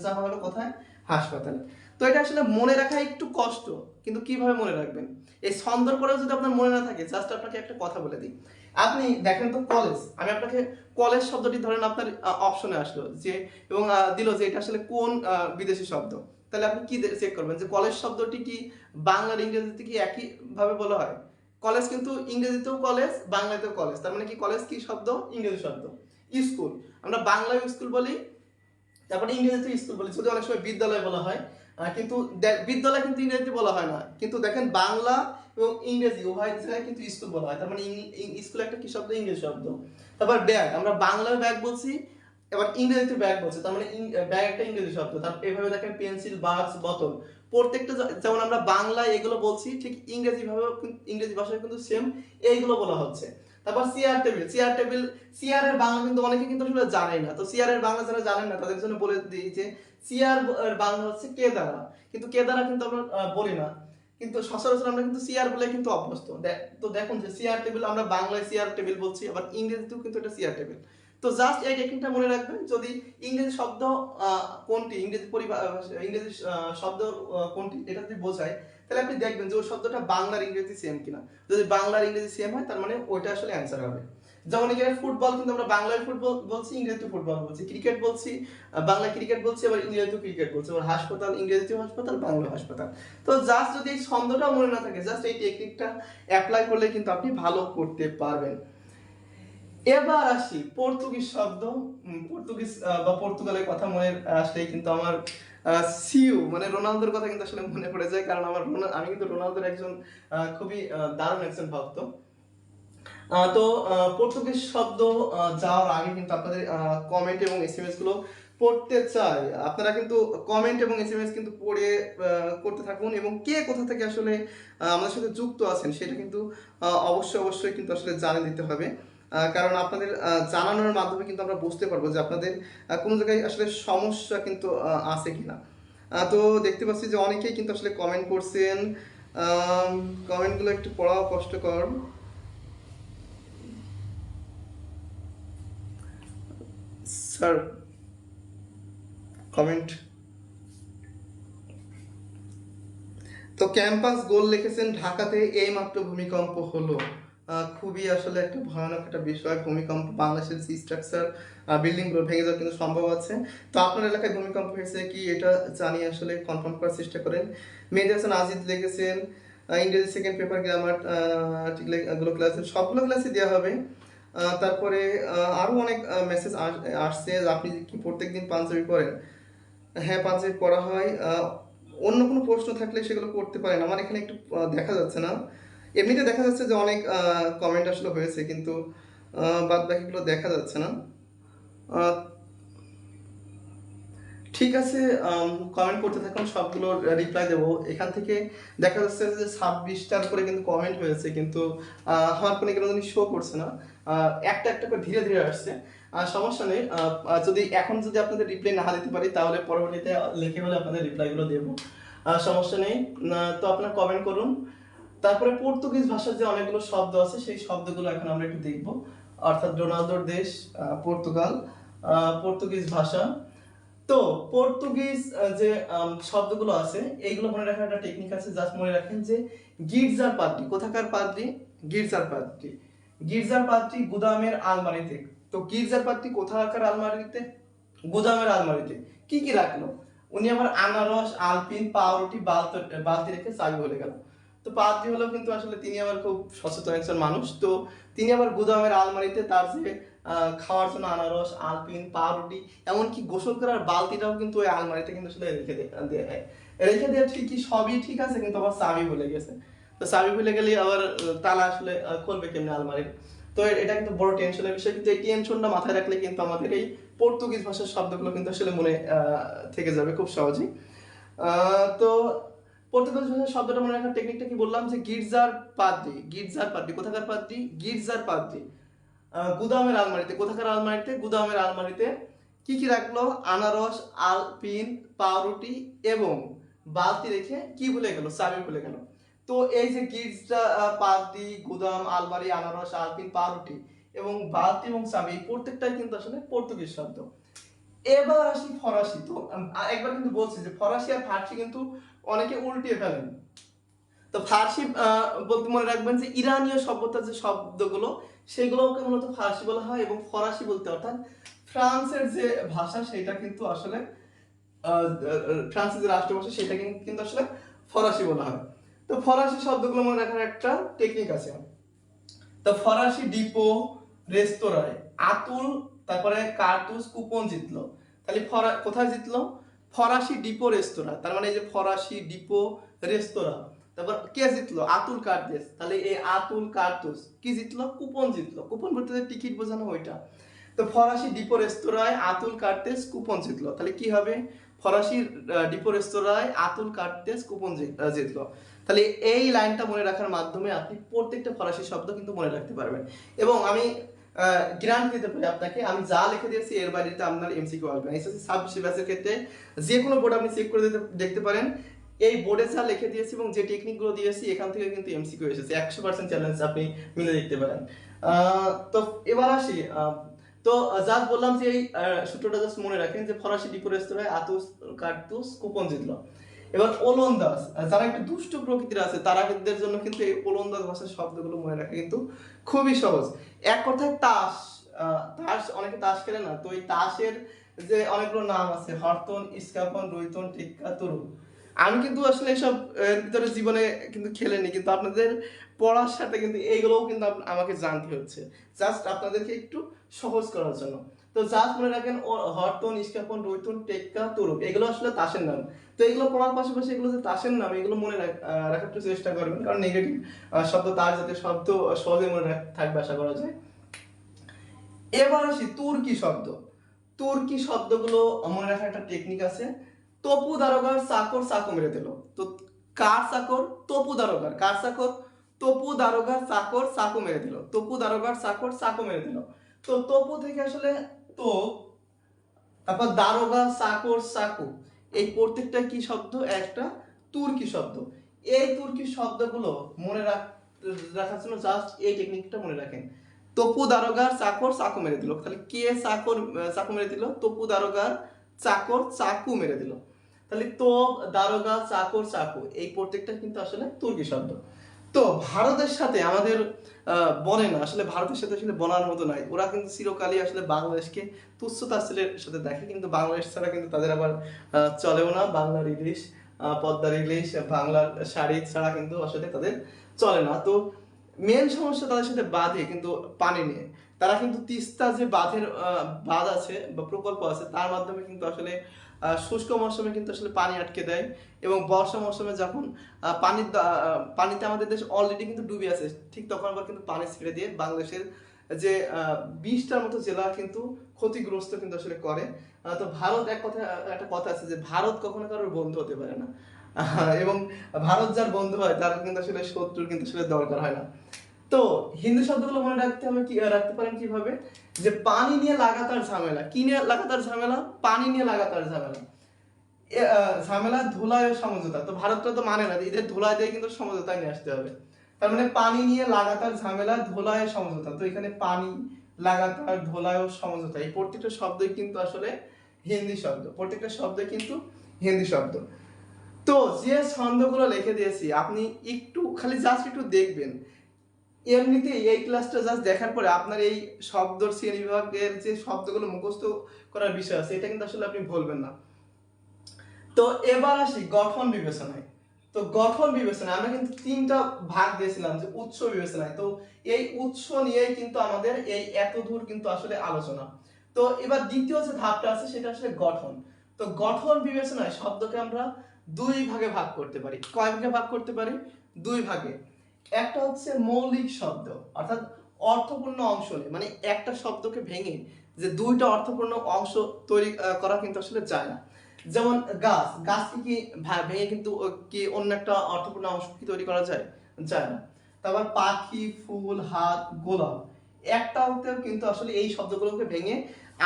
যাওয়া হলো কোথায়? হাসপাতালে। তো এটা আসলে মনে রাখা একটু কষ্ট, কিন্তু কিভাবে মনে রাখবেন? এই ছন্দর পরেও যদি আপনার মনে না থাকে, জাস্ট আপনাকে একটা কথা বলে দিই। আপনি দেখেন তো কলেজ, আমি আপনাকে কলেজ শব্দটি ধরেন আপনার অপশনে আসলো যে, এবং দিল যে এটা আসলে কোন বিদেশি শব্দ, তাহলে আপনি কি চেক করবেন যে কলেজ শব্দটি কি বাংলার ইংরেজিতে কি একই ভাবে বলা হয়? কলেজ কিন্তু ইংরেজিতেও কলেজ, বাংলাতেও কলেজ, তার মানে কি কলেজ কি শব্দ? ইংরেজি শব্দ। স্কুল আমরা বাংলায় স্কুল বলি, তারপরে ইংরেজিতে স্কুল বলি, যদি অনেক সময় বিদ্যালয় বলা হয়, কিন্তু বিদ্যালয় কিন্তু ইংরেজিতে বলা হয় না। কিন্তু দেখেন বাংলা এবং ইংরেজি উভয় জায়গায় কিন্তু স্কুল বলা হয়, তার মানে স্কুল একটা কি শব্দ? ইংরেজি শব্দ। তারপর ব্যাগ, আমরা বাংলায় ব্যাগ বলছি, এবার ইংরেজিতে ব্যাগ বলছি, তার মানে ব্যাগ একটা ইংরেজি শব্দ। তারপর এভাবে দেখেন পেন্সিল, বাক্স, বোতল, প্রত্যেকটা যেমন আমরা বাংলায় এগুলো বলছি, ঠিক ইংরেজি ভাবে ইংরেজি ভাষায় কিন্তু সেম এইগুলো বলা হচ্ছে। তারপর চেয়ার টেবিল, চেয়ার টেবিল, চেয়ারের বাংলা কিন্তু অনেকে কিন্তু আসলে জানে না। তো চেয়ারের বাংলা যারা জানেন না তাদের জন্য বলে দিই যে চেয়ার বাংলা হচ্ছে কেদারা, কিন্তু কেদারা কিন্তু আমরা বলি না, কিন্তু সচরাচর আমরা কিন্তু চেয়ার বলে কিন্তু অভ্যস্ত। তো দেখুন যে চেয়ার টেবিল আমরা বাংলায় চেয়ার টেবিল বলছি, আবার ইংরেজিতেও কিন্তু এটা চেয়ার টেবিল। তো জাস্ট এই টেকনিকটা মনে রাখবেন, যদি ইংরেজি শব্দ কোনটি, ইংরেজি শব্দ কোনটি এটা যদি বোঝায়, তাহলে আপনি দেখবেন যে ওই শব্দটা বাংলার ইংরেজি সেম কিনা। যদি বাংলার ইংরেজি সেম হয়, তার মানে ওইটা আসলে অ্যান্সার হবে। যেমন এখানে ফুটবল কিন্তু আমরা বাংলায় ফুটবল বলছি, ইংরেজিতে ফুটবল বলছি, ক্রিকেট বলছি বাংলায় ক্রিকেট বলছি, আবার ইংরেজিতেও ক্রিকেট বলছি, আবার হাসপাতাল ইংরেজিতেও হাসপাতাল, বাংলা হাসপাতাল। তো জাস্ট যদি এই ছন্দটা মনে না থাকে, জাস্ট এই টেকনিকটা অ্যাপ্লাই করলে কিন্তু আপনি ভালো করতে পারবেন। এবার আসি পর্তুগিজ শব্দ। পর্তুগিজ বা পর্তুগালের কথা মনে আসলেই কিন্তু আমার সিউ মানে রোনালদোর কথা কিন্তু আসলে মনে পড়ে যায়, কারণ আমি কিন্তু রোনালদোর একজন খুবই দারুণ একজন ভক্ত। তো পর্তুগিজ শব্দ যাওয়ার আগে কিন্তু আপনাদের কমেন্ট এবং এসএমএস গুলো পড়তে চাই। আপনারা কিন্তু কমেন্ট এবং এসএমএস কিন্তু পড়ে করতে থাকুন, এবং কে কোথা থেকে আসলে আমাদের সাথে যুক্ত আছেন সেটা কিন্তু অবশ্যই কিন্তু আসলে জানিয়ে দিতে হবে। কারণ আপনাদের জানানোর মাধ্যমে কিন্তু আমরা বুঝতে পারবো যে আপনাদের কোনো জায়গায় আসলে সমস্যা কিন্তু আছে কিনা। তো দেখতে পাচ্ছি যে অনেকেই কিন্তু আসলে কমেন্ট করছেন, কমেন্টগুলো একটু পড়াও কষ্টকর। স্যার কমেন্ট, তো ক্যাম্পাস গোল লিখেছেন ঢাকাতে এইমাত্র ভূমিকম্প হলো। খুবই আসলে একটা ভয়ানক একটা বিষয়, ভূমিকম্প বাংলাদেশের স্ট্রাকচার বিল্ডিং গুলো ভেঙে যাওয়ার কিন্তু সম্ভব আছে। তো আপনার এলাকায় ভূমিকম্প হয়েছে কি এটা জানিয়ে আসলে কনফার্ম করার চেষ্টা করেন। মেহেদি হাসান আজিদ লিখেছেন ইংরেজি সেকেন্ড পেপার গ্রামার গুলো ক্লাসে সবগুলো ক্লাসে দেওয়া হবে। তারপরে আরও অনেক মেসেজ আসছে যে আপনি কি প্রত্যেকদিন পাঞ্জাবি পরেন? হ্যাঁ, পাঞ্জাবি পরা হয়। অন্য কোনো প্রশ্ন থাকলে সেগুলো করতে পারেন। আমার এখানে একটু দেখা যাচ্ছে না। এমনিতে দেখা যাচ্ছে যে অনেক কমেন্ট আসলে হয়েছে, কিন্তু বাদ বাকিগুলো দেখা যাচ্ছে না। আহ, ঠিক আছে, কমেন্ট করতে থাকুন, সবগুলোর রিপ্লাই দেবো। এখান থেকে দেখা যাচ্ছে যে 26টার উপরে কিন্তু কমেন্ট হয়েছে, কিন্তু আমার কোনো কেন জানি শো করছে না। একটা একটা করে ধীরে ধীরে আসছে। সমস্যা নেই। যদি এখন যদি আপনাদের রিপ্লাই না দিতে পারি তাহলে পরবর্তীতে লিখে হলে আপনাদের রিপ্লাইগুলো দেবো। সমস্যা নেই। তো আপনারা কমেন্ট করুন। তারপরে পর্তুগিজ ভাষার যে অনেকগুলো শব্দ আছে সেই শব্দগুলো এখন আমরা একটু দেখব। অর্থাৎ রোনালদোর দেশ পর্তুগাল, পর্তুগিজ ভাষা। তো পর্তুগিজ যে শব্দগুলো আছে এইগুলো মনে রাখার একটা টেকনিক আছে। জাস্ট মনে রাখেন যে গির্জার পাদ্রী, কোথাকার পাদ্রী? গির্জার পাদ্রী। গির্জার পাদ্রী গুদামের আলমারিতে। তো গির্জার পাদ্রী কোথাকার আলমারিতে? গুদামের আলমারিতে। কি কি রাখলো? উনি আবার আনারস, আলপিন, পাউরুটি বালতি রেখে চাবি বলে গেল। তো পাদ্রী হলো কিন্তু আসলে তিনি আবার খুব সচেতন একজন মানুষ। তো তিনি আবার গুদামের আলমারিতে তার যে খাওয়ার জন্য আনারস, আলপিন, পাউরুটি, এমনকি গোসল করার বালতিটাও কিন্তু ওই আলমারিতে কিন্তু আসলে রেখে দেওয়া ঠিকই, সবই ঠিক আছে, কিন্তু আবার চাবি ভুলে গেছে। তো চাবি ভুলে গেলে আবার তালা আসলে খুলবে কেমনি আলমারির? তো এটা কিন্তু বড় টেনশনের বিষয়, কিন্তু এই টেনশনটা মাথায় রাখলে কিন্তু আমাদের এই পর্তুগিজ ভাষার শব্দগুলো কিন্তু আসলে মনে থেকে যাবে খুব সহজেই। তো পর্তুগিজ ভাষার শব্দটা মনে রাখার টেকনিকটা কি বললাম, যে গির্জার পাদ্রী। গির্জার পাদ্রী কোথাকার পাদ্রী? গির্জার পাদ্রী। গুদামের আলমারিতে, কোথাকার আলমারিতে? গুদামের আলমারিতে। কি কি রাখলো? আনারস, আলপিন, পাউরুটি এবং বালতি রেখে কি ভুলে গেল? চাবি ভুলে গেল। তো এই যে গির্জা, পাদ্রী, গুদাম, আলমারি, আনারস, আলপিন, পাউরুটি এবং বালতি এবং চাবি, প্রত্যেকটাই কিন্তু আসলে পর্তুগিজ শব্দ। এবার আসি ফরাসি। তো একবার কিন্তু বলছি যে ফরাসি আর ফার্সি কিন্তু অনেকে উল্টিয়ে ফেলেন। তো ফার্সি বলতে মনে রাখবেন যে ইরানীয় সভ্যতার যে শব্দগুলো সেগুলোকে মূলত ফার্সি বলা হয়, এবং ফরাসি বলতে অর্থাৎ ফ্রান্সের যে ভাষা সেটা কিন্তু আসলে ফ্রান্সের যে রাষ্ট্রভাষা সেটা কিন্তু আসলে ফরাসি বলা হয়। তো ফরাসি শব্দগুলো মনে রাখার একটা টেকনিক আছে। তো ফরাসি ডিপো, রেস্তোরাঁয় আতুল, তারপরে কার্তুস, কুপন জিতলো। তাহলে কোথায় জিতলো? ফরাসি ডিপো রেস্তোরাঁ। তার মানে এই যে ফরাসি ডিপো রেস্তোরাঁ, তারপর কে জিতলো? আতুল কার্তুস। তাহলে এই আতুল কার্তুস কি জিতলো? কুপন জিতলো। কুপন বলতে যে টিকিট বোঝানো ওইটা। তো ফরাসি ডিপো রেস্তোরাঁয় আতুল কার্তেস কুপন জিতলো। তাহলে কি হবে? ফরাসি ডিপো রেস্তোরাঁয় আতুল কার্তেস কুপন জিতলো। তাহলে এই লাইনটা মনে রাখার মাধ্যমে আপনি প্রত্যেকটা ফরাসি শব্দ কিন্তু মনে রাখতে পারবেন। এবং আমি গ্রান্ট দিতে পারি আপনাকে, আমি যা লিখে দিয়েছি এর বাইরে আপনার এমসিকিউ আসবে। এসএসসি 26 ব্যাচের ক্ষেত্রে যে কোনো বোর্ড আপনি চেক করে দেখতে পারেন। এই বোর্ডে যা লিখে দিয়েছি এবং যে টেকনিকগুলো দিয়েছি এখান থেকে কিন্তু এমসিকিউ এসেছে। 100% চ্যালেঞ্জ আপনি মিলে দেখতে পারেন। তো এবার আসি। তো জাস্ট বললাম যে এই সূত্রটা জাস্ট মনে রাখেন যে ফরাসি ডিপো রেস্তোরাঁয় আতুস কার্তুস কুপন জিতলো। এবার ওলন্দাজ, যারা একটু দুষ্ট প্রকৃতির আছে তারাদের জন্য কিন্তু এই ওলন্দাজ ভাষার শব্দগুলো মনে রাখা কিন্তু খুবই সহজ। এক কথায় তাস। তাস, অনেকে তাস খেলে না, তো এই তাসের যে অনেকগুলো নাম আছে, হরতন, ইস্কাপন, রুইতন, টিক্কা, তরুণ। আমি কিন্তু আসলে এসব এর ভিতরে জীবনে কিন্তু খেলেনি, কিন্তু আপনাদের পড়ার সাথে কিন্তু এইগুলোও কিন্তু আমাকে জানতে হচ্ছে, জাস্ট আপনাদেরকে একটু সহজ করার জন্য। তো জাস্ট মনে রাখেন হরতন, ইস্কাপন, রুইতন, টেক্কা, তরুণ, এগুলো আসলে তাসের নাম। তো এগুলো পড়ার পাশাপাশি এগুলো যে তাসের নাম এগুলো মনে রাখার একটু চেষ্টা করবেন, কারণ নেগেটিভ শব্দ তার যাতে শব্দ সহজে মনে থাকবে আশা করা যায়। এবার আসি তুর্কি শব্দ। তুর্কি শব্দগুলো মনে রাখার একটা টেকনিক আছে। তপু দারোগার চাকর চাকু মেরে দিল। তো কার চাকর? তপু দারোগার। কার চাকর? তপু দারোগার চাকর চাকু মেরে দিল। তপু দারোগার চাকর চাকু মেরে দিল। তো তপু থেকে আসলে তো, তারপর দারোগা, চাকর, চাকু, এই প্রত্যেকটা কি শব্দ? একটা তুর্কি শব্দ। এই তুর্কি শব্দগুলো মনে রাখার জন্য জাস্ট এই টেকনিকটা মনে রাখেন। তপু দারোগার চাকর চাকু মেরে দিল। তাহলে কে চাকর চাকু মেরে দিল? তপু দারোগার চাকর চাকু মেরে দিল। তাহলে তো দারোগা, চাকর, চাকু, এই প্রত্যেকটা কিন্তু আসলে তুর্কি শব্দ। তো ভারতের সাথে আমাদের বনে না, আসলে ভারতের সাথে আসলে বনার মতো নাই। ওরা কিন্তু চিরকালই আসলে বাংলাদেশকে তুচ্ছ তাচ্ছিল্যের সাথে দেখে, কিন্তু বাংলাদেশ ছাড়া কিন্তু তাদের আবার চলেও না। বাংলার ইলিশ, পদ্মার ইলিশ, বাংলার শাড়ি ছাড়া কিন্তু আসলে তাদের চলে না। তো মেন সমস্যা তাদের সাথে বাঁধে কিন্তু পানি নিয়ে। তারা কিন্তু তিস্তা যে বাঁধ আছে বা প্রকল্প আছে তার মাধ্যমে কিন্তু আসলে শুষ্ক মৌসুমে কিন্তু আসলে পানি আটকে দেয়, এবং বর্ষা মৌসুমে যখন পানিতে আমাদের দেশ অলরেডি কিন্তু ডুবে আছে, ঠিক তখন আবার কিন্তু পানি ছেড়ে দিয়ে বাংলাদেশের যে 20টার মতো জেলা কিন্তু ক্ষতিগ্রস্ত কিন্তু আসলে করে। তো ভারত একটা কথা আছে যে ভারত কখনো কারোর বন্ধু হতে পারে না, এবং ভারত যার বন্ধু হয় তার কিন্তু আসলে শত্রুর কিন্তু আসলে দরকার হয় না। তো হিন্দু শব্দগুলো মনে রাখতে পারেন কিভাবে, যে পানি নিয়ে লাগাতার ঝামেলা। কি নিয়ে লাগাতার ঝামেলা? পানি নিয়ে লাগাতার ঝামেলা। ঝামেলা, ধুলায় ও সমঝোতা। তো ভারতটা তো মানে না, এদের ধুলায় দিয়ে কিন্তু সমঝোতা নিয়ে আসতে হবে। তার মানে পানি নিয়ে লাগাতার ঝামেলা, ধুলায় ও সমঝোতা। তো এখানে পানি, লাগাতার, ধুলায় ও সমঝোতা, এই প্রত্যেকটা শব্দই কিন্তু আসলে হিন্দি শব্দ, প্রত্যেকটা শব্দই কিন্তু হিন্দি শব্দ। তো যে ছন্দগুলো লিখে দিয়েছি আপনি একটু খালি জাস্ট একটু দেখবেন, এমনিতেই এই ক্লাসটা জাস্ট দেখার পরে আপনার এই শব্দর শ্রেণী বিভাগের যে শব্দগুলো মুখস্থ করার বিষয় আছে এটা কিন্তু আসলে আপনি ভুলবেন না। তো এবার আসি গঠন বিবেচনায়। তো গঠন বিবেচনায় আমরা কিন্তু 3টা ভাগ দিয়েছিলাম, যে উৎস বিবেচনায়। তো এই উৎস নিয়েই কিন্তু আমাদের এই এতদূর কিন্তু আসলে আলোচনা। তো এবার দ্বিতীয় যে ধাপটা আছে সেটা আসলে গঠন। তো গঠন বিবেচনায় শব্দকে আমরা 2 ভাগে ভাগ করতে পারি। কয় ভাগে ভাগ করতে পারি? 2 ভাগে। একটা হচ্ছে মৌলিক শব্দ, অর্থাৎ অর্থপূর্ণ অংশ নিয়ে, মানে একটা শব্দকে ভেঙে যে 2টা অর্থপূর্ণ অংশ তৈরি করা কিন্তু আসলে যায় না। যেমন গাছকে কি ভেঙে কিন্তু কি অন্য একটা অর্থপূর্ণ অংশ কি তৈরি করা যায়? যায় না। তারপর পাখি, ফুল, হাত, গোলাপ, একটাতেও কিন্তু আসলে এই শব্দগুলোকে ভেঙে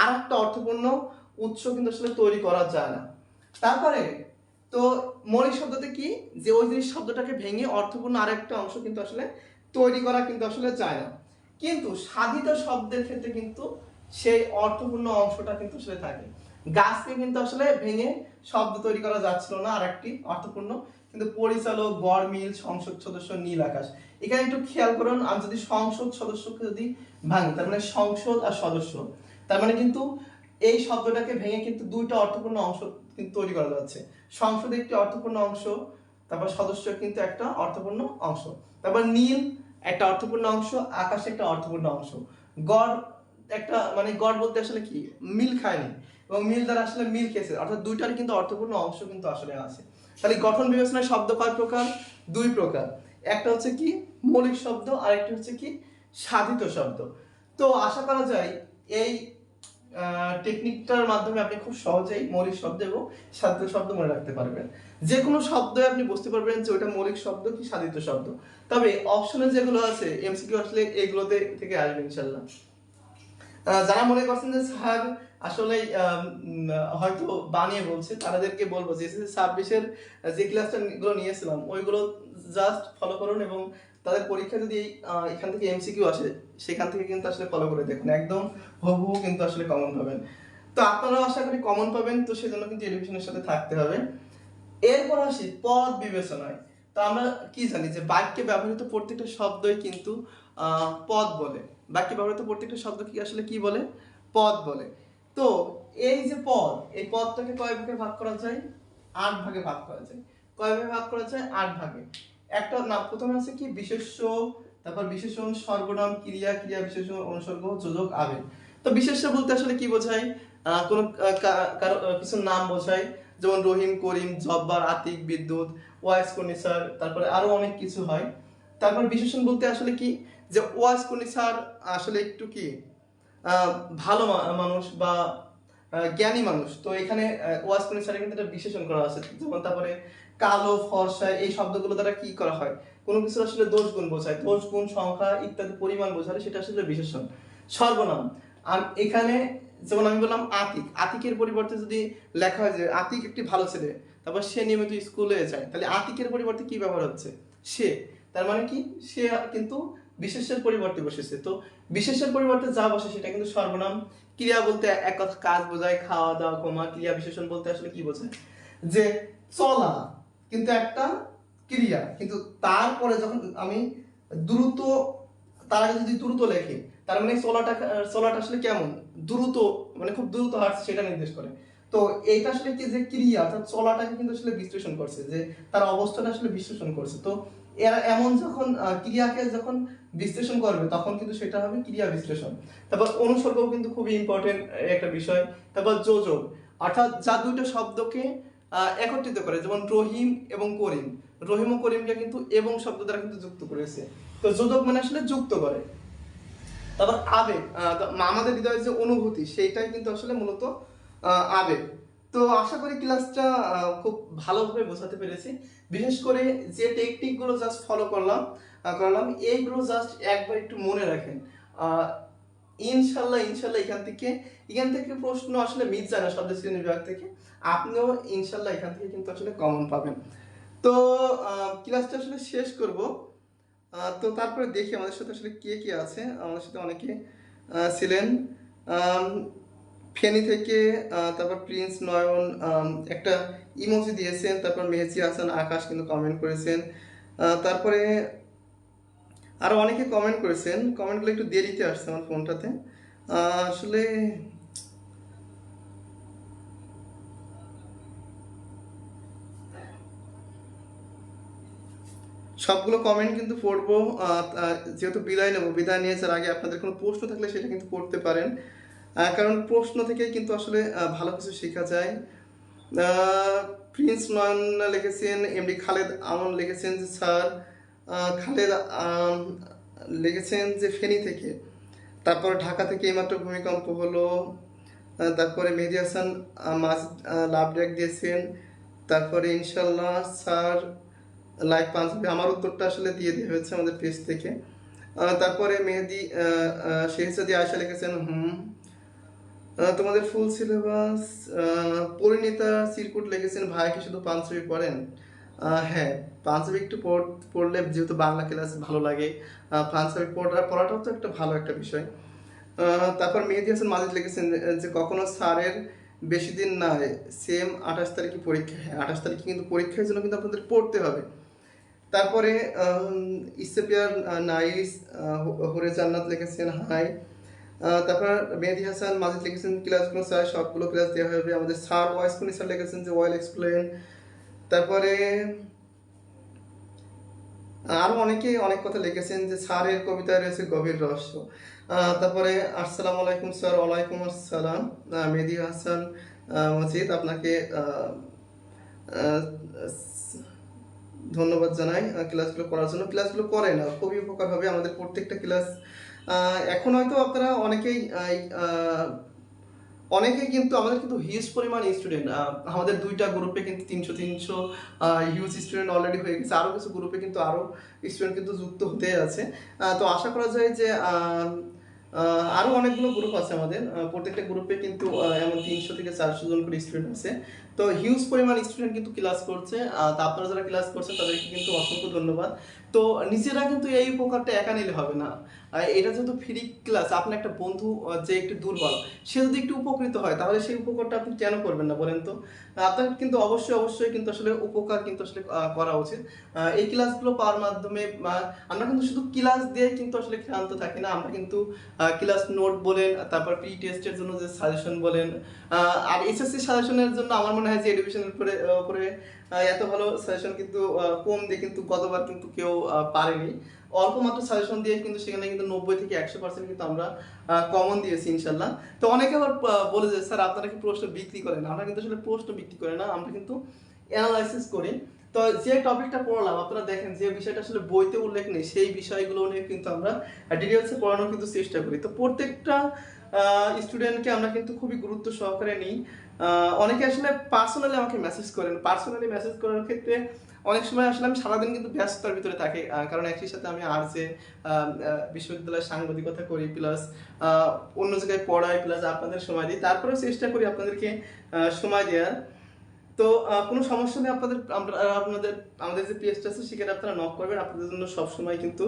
আর একটা অর্থপূর্ণ উৎস কিন্তু আসলে তৈরি করা যায় না। তারপরে তো মৌলিক শব্দতে কি, যে ওই জিনিস শব্দটাকে ভেঙে অর্থপূর্ণ আরেকটা অংশ কিন্তু আসলে তৈরি করা কিন্তু আসলে যায় না। কিন্তু সাধিত শব্দের ক্ষেত্রে কিন্তু সেই অর্থপূর্ণ অংশটা কিন্তু আসলে থাকে। গাছকে কিন্তু আসলে ভেঙে শব্দ তৈরি করা যাচ্ছিল না আরেকটি অর্থপূর্ণ, কিন্তু পরিচালক, গড়মিল, সংসদ সদস্য, নীল আকাশ। এখানে একটু খেয়াল করুন, আমি যদি সংসদ সদস্যকে যদি ভাঙি, তার মানে সংসদ আর সদস্য, তার মানে কিন্তু এই শব্দটাকে ভেঙে কিন্তু 2টা অর্থপূর্ণ অংশ কিন্তু তৈরি করা যাচ্ছে। সংসদ একটি অর্থপূর্ণ অংশ, তারপর সদস্য কিন্তু একটা অর্থপূর্ণ অংশ, তারপর নীল একটা অর্থপূর্ণ অংশ, আকাশ একটা অর্থপূর্ণ অংশ, গড় একটা, মানে গড় বলতে আসলে কি, মিল খায়নি এবং মিল দ্বারা আসলে মিল খেয়েছে, অর্থাৎ 2টারই কিন্তু অর্থপূর্ণ অংশ কিন্তু আসলে আছে। তাহলে গঠন বিবেচনায় শব্দ কয় প্রকার? 2 প্রকার। একটা হচ্ছে কি মৌলিক শব্দ, আর একটা হচ্ছে কি সাধিত শব্দ। তো আশা করা যায় এই টেকনিকটার মাধ্যমে আপনি খুব সহজেই মৌলিক শব্দ এবং সাধিত শব্দ মনে রাখতে পারবেন। যে কোনো শব্দে আপনি বুঝতে পারবেন যে ওটা মৌলিক শব্দ কি সাধিত শব্দ। তবে অপশনে যেগুলো আছে এমসিকিউ আসলে এগুলোতে থেকে আসবে ইনশাল্লাহ। যারা মনে করছেন যে স্যার আসলে হয়তো বানিয়ে বলছে, তাদেরকে বলবো যে এসএসসি 26-এর যে ক্লাসটা গুলো নিয়েছিলাম ওইগুলো জাস্ট ফলো করুন, এবং তাদের পরীক্ষা যদি এখান থেকে এমসিকিউ আসে সেখান থেকে কিন্তু আসলে ফলো করে দেখুন, একদম হুবহু কিন্তু আসলে কমন পাবেন। তো আপনারাও আশা করি কমন পাবেন, তো সেজন্য কিন্তু এডুকেশনের সাথে থাকতে হবে। এরপর আসি পদ বিবেচনায়। তো আমরা কি জানি যে বাক্যে ব্যবহৃত প্রত্যেকটা শব্দই কিন্তু পদ বলে। বাক্যে ব্যবহৃত প্রত্যেকটা শব্দ কি আসলে কি বলে? পদ বলে। তো এই যে পদ, এই পদটাকে কয় ভাগে ভাগ করা যায়? 8 ভাগে ভাগ করা যায়। কয় ভাগে ভাগ করা যায়? 8 ভাগে। একটা না, প্রথমে আছে কি বিশেষ্য, তারপর বিশেষণ, সর্বনাম, ক্রিয়া, ক্রিয়া বিশেষণ, অনুসর্গ, যোজক, আবেগ। তো বিশেষ্য বলতে আসলে কি বোঝায়? কোন কারো কিছু নাম বোঝায়, যেমন রহিম, করিম, জব্বার, আতিক, বিদ্যুৎ, ওয়াইস কর্নিসার, তারপরে আরো অনেক কিছু হয়। তারপর বিশেষণ বলতে আসলে কি, যে ওয়াইস কর্নিসার আসলে একটু কি ভালো মানুষ বা জ্ঞানী মানুষ। তো এখানে ওয়াইস কর্নিসারে কিন্তু একটা বিশেষণ করা আছে। যেমন তারপরে কালো, ফর্সা, এই শব্দগুলো দ্বারা কি করা হয়? কোনো কিছু আসলে দোষ গুণ বোঝায়, দোষ গুণ, সংখ্যা ইত্যাদি পরিমাণ বোঝালে সেটা আসলে বিশেষণ। সর্বনাম, আর এখানে যেমন আমি বললাম আতিক, আতিকের পরিবর্তে যদি লেখা হয় যে আতিক একটি ভালো ছেলে, তারপর সে নিয়মিত স্কুলে যায়, তাহলে আতিকের পরিবর্তে কি ব্যবহার হচ্ছে? সে। তার মানে কি, সে কিন্তু বিশেষের পরিবর্তে বসেছে। তো বিশেষের পরিবর্তে যা বসে সেটা কিন্তু সর্বনাম। ক্রিয়া বলতে এক কথা কাজ বোঝায়, খাওয়া দাওয়া, ঘুমা। ক্রিয়া বিশেষণ বলতে আসলে কি বোঝায়? যে চলা কিন্তু একটা ক্রিয়া, কিন্তু তারপরে যখন আমি দ্রুত, তার আগে যদি দ্রুত লেখে, তার মানে চলাটা আসলে কেমন? দ্রুত, মানে খুব দ্রুত হাঁটছে সেটা নির্দেশ করে। তো এইটা আসলে কি, যে ক্রিয়া অর্থাৎ চলাটাকে কিন্তু আসলে বিশ্লেষণ করছে, যে তার অবস্থাটা আসলে বিশ্লেষণ করছে। তো এরা এমন যখন ক্রিয়াকে যখন বিশ্লেষণ করবে তখন কিন্তু সেটা হবে ক্রিয়া বিশ্লেষণ। তারপর অনুসর্গও কিন্তু খুবই ইম্পর্টেন্ট একটা বিষয়। তারপর যোজক, অর্থাৎ যা দুইটা শব্দকে একত্রিত করে, যেমন রহিম এবং করিম, রহিম ও করিমকে কিন্তু এবং শব্দ দ্বারা কিন্তু যুক্ত করেছে। তো যোজক মানে আসলে যুক্ত করে। তারপর আবেগ, আমাদের হৃদয়ের যে অনুভূতি সেইটাই কিন্তু আসলে মূলত আবেগ। তো আশা করি ক্লাসটা খুব ভালোভাবে বোঝাতে পেরেছি। বিশেষ করে যে টেকনিকগুলো জাস্ট ফলো করলাম এইগুলো জাস্ট একবার একটু মনে রাখেন। ইনশাল্লাহ ইনশাল্লাহ এখান থেকে প্রশ্ন আসলে মিস যায় না শব্দ শ্রেণী বিভাগ থেকে। আপনিও ইনশাল্লাহ এখান থেকে কিন্তু আসলে কমন পাবেন। তো ক্লাসটা আসলে শেষ করব। তো তারপরে দেখি আমাদের সাথে আসলে কে কে আছে। আমাদের সাথে অনেকে ছিলেন। ফেনী থেকে তারপর প্রিন্স নয়ন একটা ইমোজি দিয়েছেন, তারপর মেহেজি হাসান আকাশ কিন্তু কমেন্ট করেছেন, তারপরে আরো অনেকে কমেন্ট করেছেন। কমেন্টগুলো একটু দেরিতে আসছে আমার ফোনটাতে। আসলে সবগুলো কমেন্ট কিন্তু পড়বো। যেহেতু বিদায় নেবো, বিদায় নিয়ে যাওয়ার আগে আপনাদের কোনো প্রশ্ন থাকলে সেটা কিন্তু করতে পারেন, কারণ প্রশ্ন থেকেই কিন্তু আসলে ভালো কিছু শেখা যায়। প্রিন্স নয়ন লিখেছেন, এমডি খালেদ আমন লিখেছেন যে স্যার, খালেদ লিখেছেন যে ফেনী থেকে, তারপর ঢাকা থেকে এইমাত্র ভূমিকম্প হলো। তারপরে মেহেদি হাসান মাজিদ লাভ রেক দিয়েছেন। তারপরে ইনশাল্লাহ স্যার লাইভ পাঞ্জাবি, আমার উত্তরটা আসলে দিয়ে দেওয়া হয়েছে আমাদের পেজ থেকে। তারপরে মেহেদি শেহজাদি আয়সা লিখেছেন তোমাদের ফুল সিলেবাস। পরিণীতা সিরকুট লিখেছেন ভাই কি শুধু পাঞ্জাবি পড়েন? হ্যাঁ, পাঞ্জাবি একটু পড়লে যেহেতু বাংলা ক্লাস ভালো লাগে, পাঞ্জাবি পড়াটাও তো একটা ভালো একটা বিষয়। তারপর মেহেদি হাসান মাজিদ লিখেছেন যে কখনো স্যারের বেশি দিন নয়, সেম 28 তারিখে পরীক্ষা। হ্যাঁ, 28 তারিখে কিন্তু পরীক্ষার জন্য কিন্তু আপনাদের পড়তে হবে। তারপরে ইসেপিয়ার নাইস হরে জান্নাত লিখেছেন হাই। তারপর মেহেদি হাসান মাজিদ লিখেছেন ক্লাসগুলো স্যার সবগুলো ক্লাস দেওয়া হবে আমাদের। স্যার ওয়াইস কোনি স্যার লিখেছেন যে ওয়েল এক্সপ্লেন। তারপরে আরও অনেকে অনেক কথা লিখেছেন যে স্যারের কবিতায় রয়েছে গভীর রহস্য। তারপরে আসসালামু আলাইকুম স্যার। ওয়ালাইকুম আসসালাম। মেহেদি হাসান মজিদ, আপনাকে ধন্যবাদ জানাই ক্লাসগুলো করার জন্য। ক্লাসগুলো করে না, খুবই উপকার হবে আমাদের প্রত্যেকটা ক্লাস। এখন হয়তো আপনারা অনেকেই কিন্তু আমাদের কিন্তু হিউজ পরিমাণ স্টুডেন্ট, আমাদের দুইটা গ্রুপে কিন্তু 300 হিউজ স্টুডেন্ট অলরেডি হয়ে গেছে। আরও কিছু গ্রুপে কিন্তু আরও স্টুডেন্ট কিন্তু যুক্ত হতে আছে। তো আশা করা যায় যে আরও অনেকগুলো গ্রুপ আছে আমাদের, প্রত্যেকটা গ্রুপে কিন্তু এমন 300 থেকে 400 জন করে স্টুডেন্ট আছে। তো হিউজ পরিমাণ স্টুডেন্ট কিন্তু ক্লাস করছে। তা আপনারা যারা ক্লাস করছেন তাদেরকে কিন্তু অসংখ্য ধন্যবাদ। তো নিজেরা কিন্তু এই উপকারটা একা নিলে হবে না। এটা যেহেতু ফ্রি ক্লাস, আপনার একটা বন্ধু যে একটু দুর্বল, সে যদি একটু উপকৃত হয় তাহলে সেই উপকারটা আপনি কেন করবেন না বলেন তো? আপনার কিন্তু অবশ্যই কিন্তু আসলে উপকার কিন্তু আসলে করা উচিত। এই ক্লাসগুলো পাওয়ার মাধ্যমে আমরা কিন্তু শুধু ক্লাস দিয়ে কিন্তু আসলে ক্ষান্ত থাকি না, আমরা কিন্তু ক্লাস নোট বলেন, তারপর প্রি টেস্টের জন্য যে সাজেশন বলেন, আর এসএসসি সাজেশনের জন্য আমার মনে হয় যে এডুকেশনের উপরে এত ভালো সাজেশন কিন্তু কম দিয়ে কিন্তু গতবার কিন্তু কেউ পারেনি। অল্প মাত্র সাজেশন দিয়ে কিন্তু সেখানে কিন্তু 90 থেকে 100% কিন্তু আমরা কমন দিয়েছি ইনশাল্লাহ। তো অনেকে আবার বলে যে স্যার আপনারা কি প্রশ্ন বিক্রি করেন? আমরা কিন্তু আসলে প্রশ্ন বিক্রি করি না, আমরা কিন্তু অ্যানালাইসিস করি। তো যে টপিকটা পড়লাম আপনারা দেখেন যে বিষয়টা আসলে বইতে উল্লেখ নেই সেই বিষয়গুলো নিয়ে কিন্তু আমরা ডিটেলসে পড়ানোর কিন্তু চেষ্টা করি। তো প্রত্যেকটা স্টুডেন্টকে আমরা কিন্তু খুবই গুরুত্ব সহকারে নিই। অনেকে আসলে পার্সোনালি আমাকে মেসেজ করেন, পার্সোনালি মেসেজ করার ক্ষেত্রে অনেক সময় আসলে আমি সারাদিন কিন্তু ব্যস্ততার ভিতরে থাকি, কারণ একই সাথে আমি আর যে বিশ্ববিদ্যালয়ে সাংবাদিকতা করি, প্লাস অন্য জায়গায় পড়াই, প্লাস আপনাদের সময় দিই, তারপরেও চেষ্টা করি আপনাদেরকে সময় দেওয়ার। তো কোনো সমস্যা নেই, আমাদের যে পেজটা আছে সেখানে আপনারা নক করবেন। আপনাদের জন্য সবসময় কিন্তু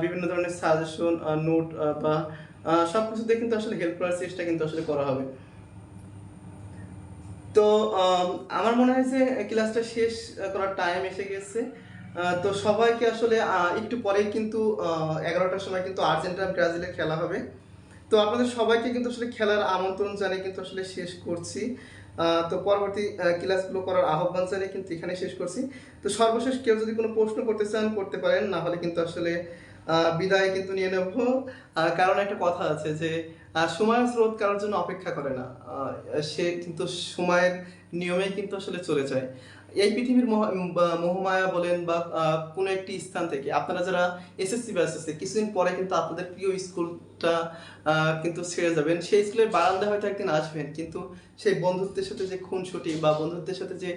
বিভিন্ন ধরনের সাজেশন, নোট বা সব কিছুতে কিন্তু আসলে হেল্প করার চেষ্টা কিন্তু আসলে করা হবে। তো আমার মনে হয় যে ক্লাসটা শেষ করার টাইম এসে গেছে। তো সবাইকে আসলে একটু পরেই কিন্তু 11টার সময় কিন্তু আর্জেন্টিনা ব্রাজিলের খেলা হবে। তো আপনাদের সবাইকে কিন্তু আসলে খেলার আমন্ত্রণ জানিয়ে কিন্তু আসলে শেষ করছি। তো পরবর্তী ক্লাসগুলো করার আহ্বান জানিয়ে কিন্তু এখানে শেষ করছি। তো সর্বশেষ কেউ যদি কোনো প্রশ্ন করতে চান করতে পারেন, না হলে কিন্তু আসলে বিদায় কিন্তু নিয়ে নেব। কারণ একটা কথা আছে যে সময়ের স্রোত কারোর জন্য অপেক্ষা করে না, সে কিন্তু সময়ের নিয়মেই কিন্তু আসলে চলে যায়। এই পৃথিবীর মোহমায়া বলেন বা কোনো একটি স্থান থেকে আপনারা যারা এসএসসি ব্যাচ আছে, কিছুদিন পরে কিন্তু আপনাদের প্রিয় স্কুলটা কিন্তু ছেড়ে যাবেন। সেই স্কুলের বারান্দায় হয়তো একদিন আসবেন, কিন্তু সেই বন্ধুত্বের সাথে যে খুনসুটি বা বন্ধুত্বের সাথে যে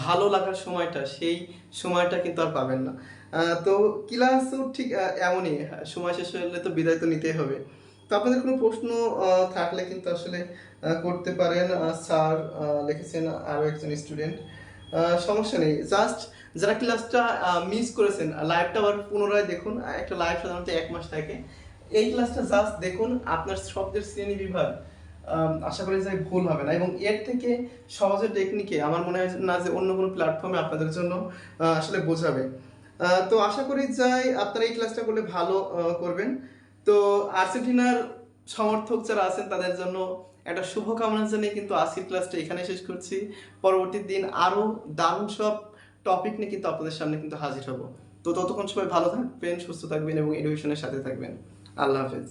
ভালো লাগার সময়টা, সেই সময়টা কিন্তু আর পাবেন না। তো ক্লাসও ঠিক এমনই, সময় শেষ হলে তো বিদায় তো নিতেই হবে। তো আপনাদের কোনো প্রশ্ন থাকলে কিন্তু আসলে করতে পারেন। স্যার লিখেছেন আরও একজন স্টুডেন্ট, সমস্যা নেই। জাস্ট যারা ক্লাসটা মিস করেছেন, লাইভটা আবার পুনরায় দেখুন। একটা লাইভ সাধারণত 1 মাস থাকে। এই ক্লাসটা জাস্ট দেখুন, আপনার শব্দের শ্রেণী বিভাগ আশা করি যে ভুল হবে না, এবং এর থেকে সহজের টেকনিকে আমার মনে হয় না যে অন্য কোনো প্ল্যাটফর্মে আপনাদের জন্য আসলে বোঝাবে। তো আশা করি যাই আপনারা এই ক্লাসটা করলে ভালো করবেন। তো আর্জেন্টিনার সমর্থক যারা আছেন তাদের জন্য একটা শুভকামনা জানিয়ে কিন্তু আজকের ক্লাসটা এখানে শেষ করছি। পরবর্তী দিন আরও দারুণ সব টপিক নিয়ে কিন্তু আপনাদের সামনে কিন্তু হাজির হব। তো ততক্ষণ সবাই ভালো থাকবেন, সুস্থ থাকবেন এবং এডুকেশনের সাথে থাকবেন। আল্লাহ হাফেজ।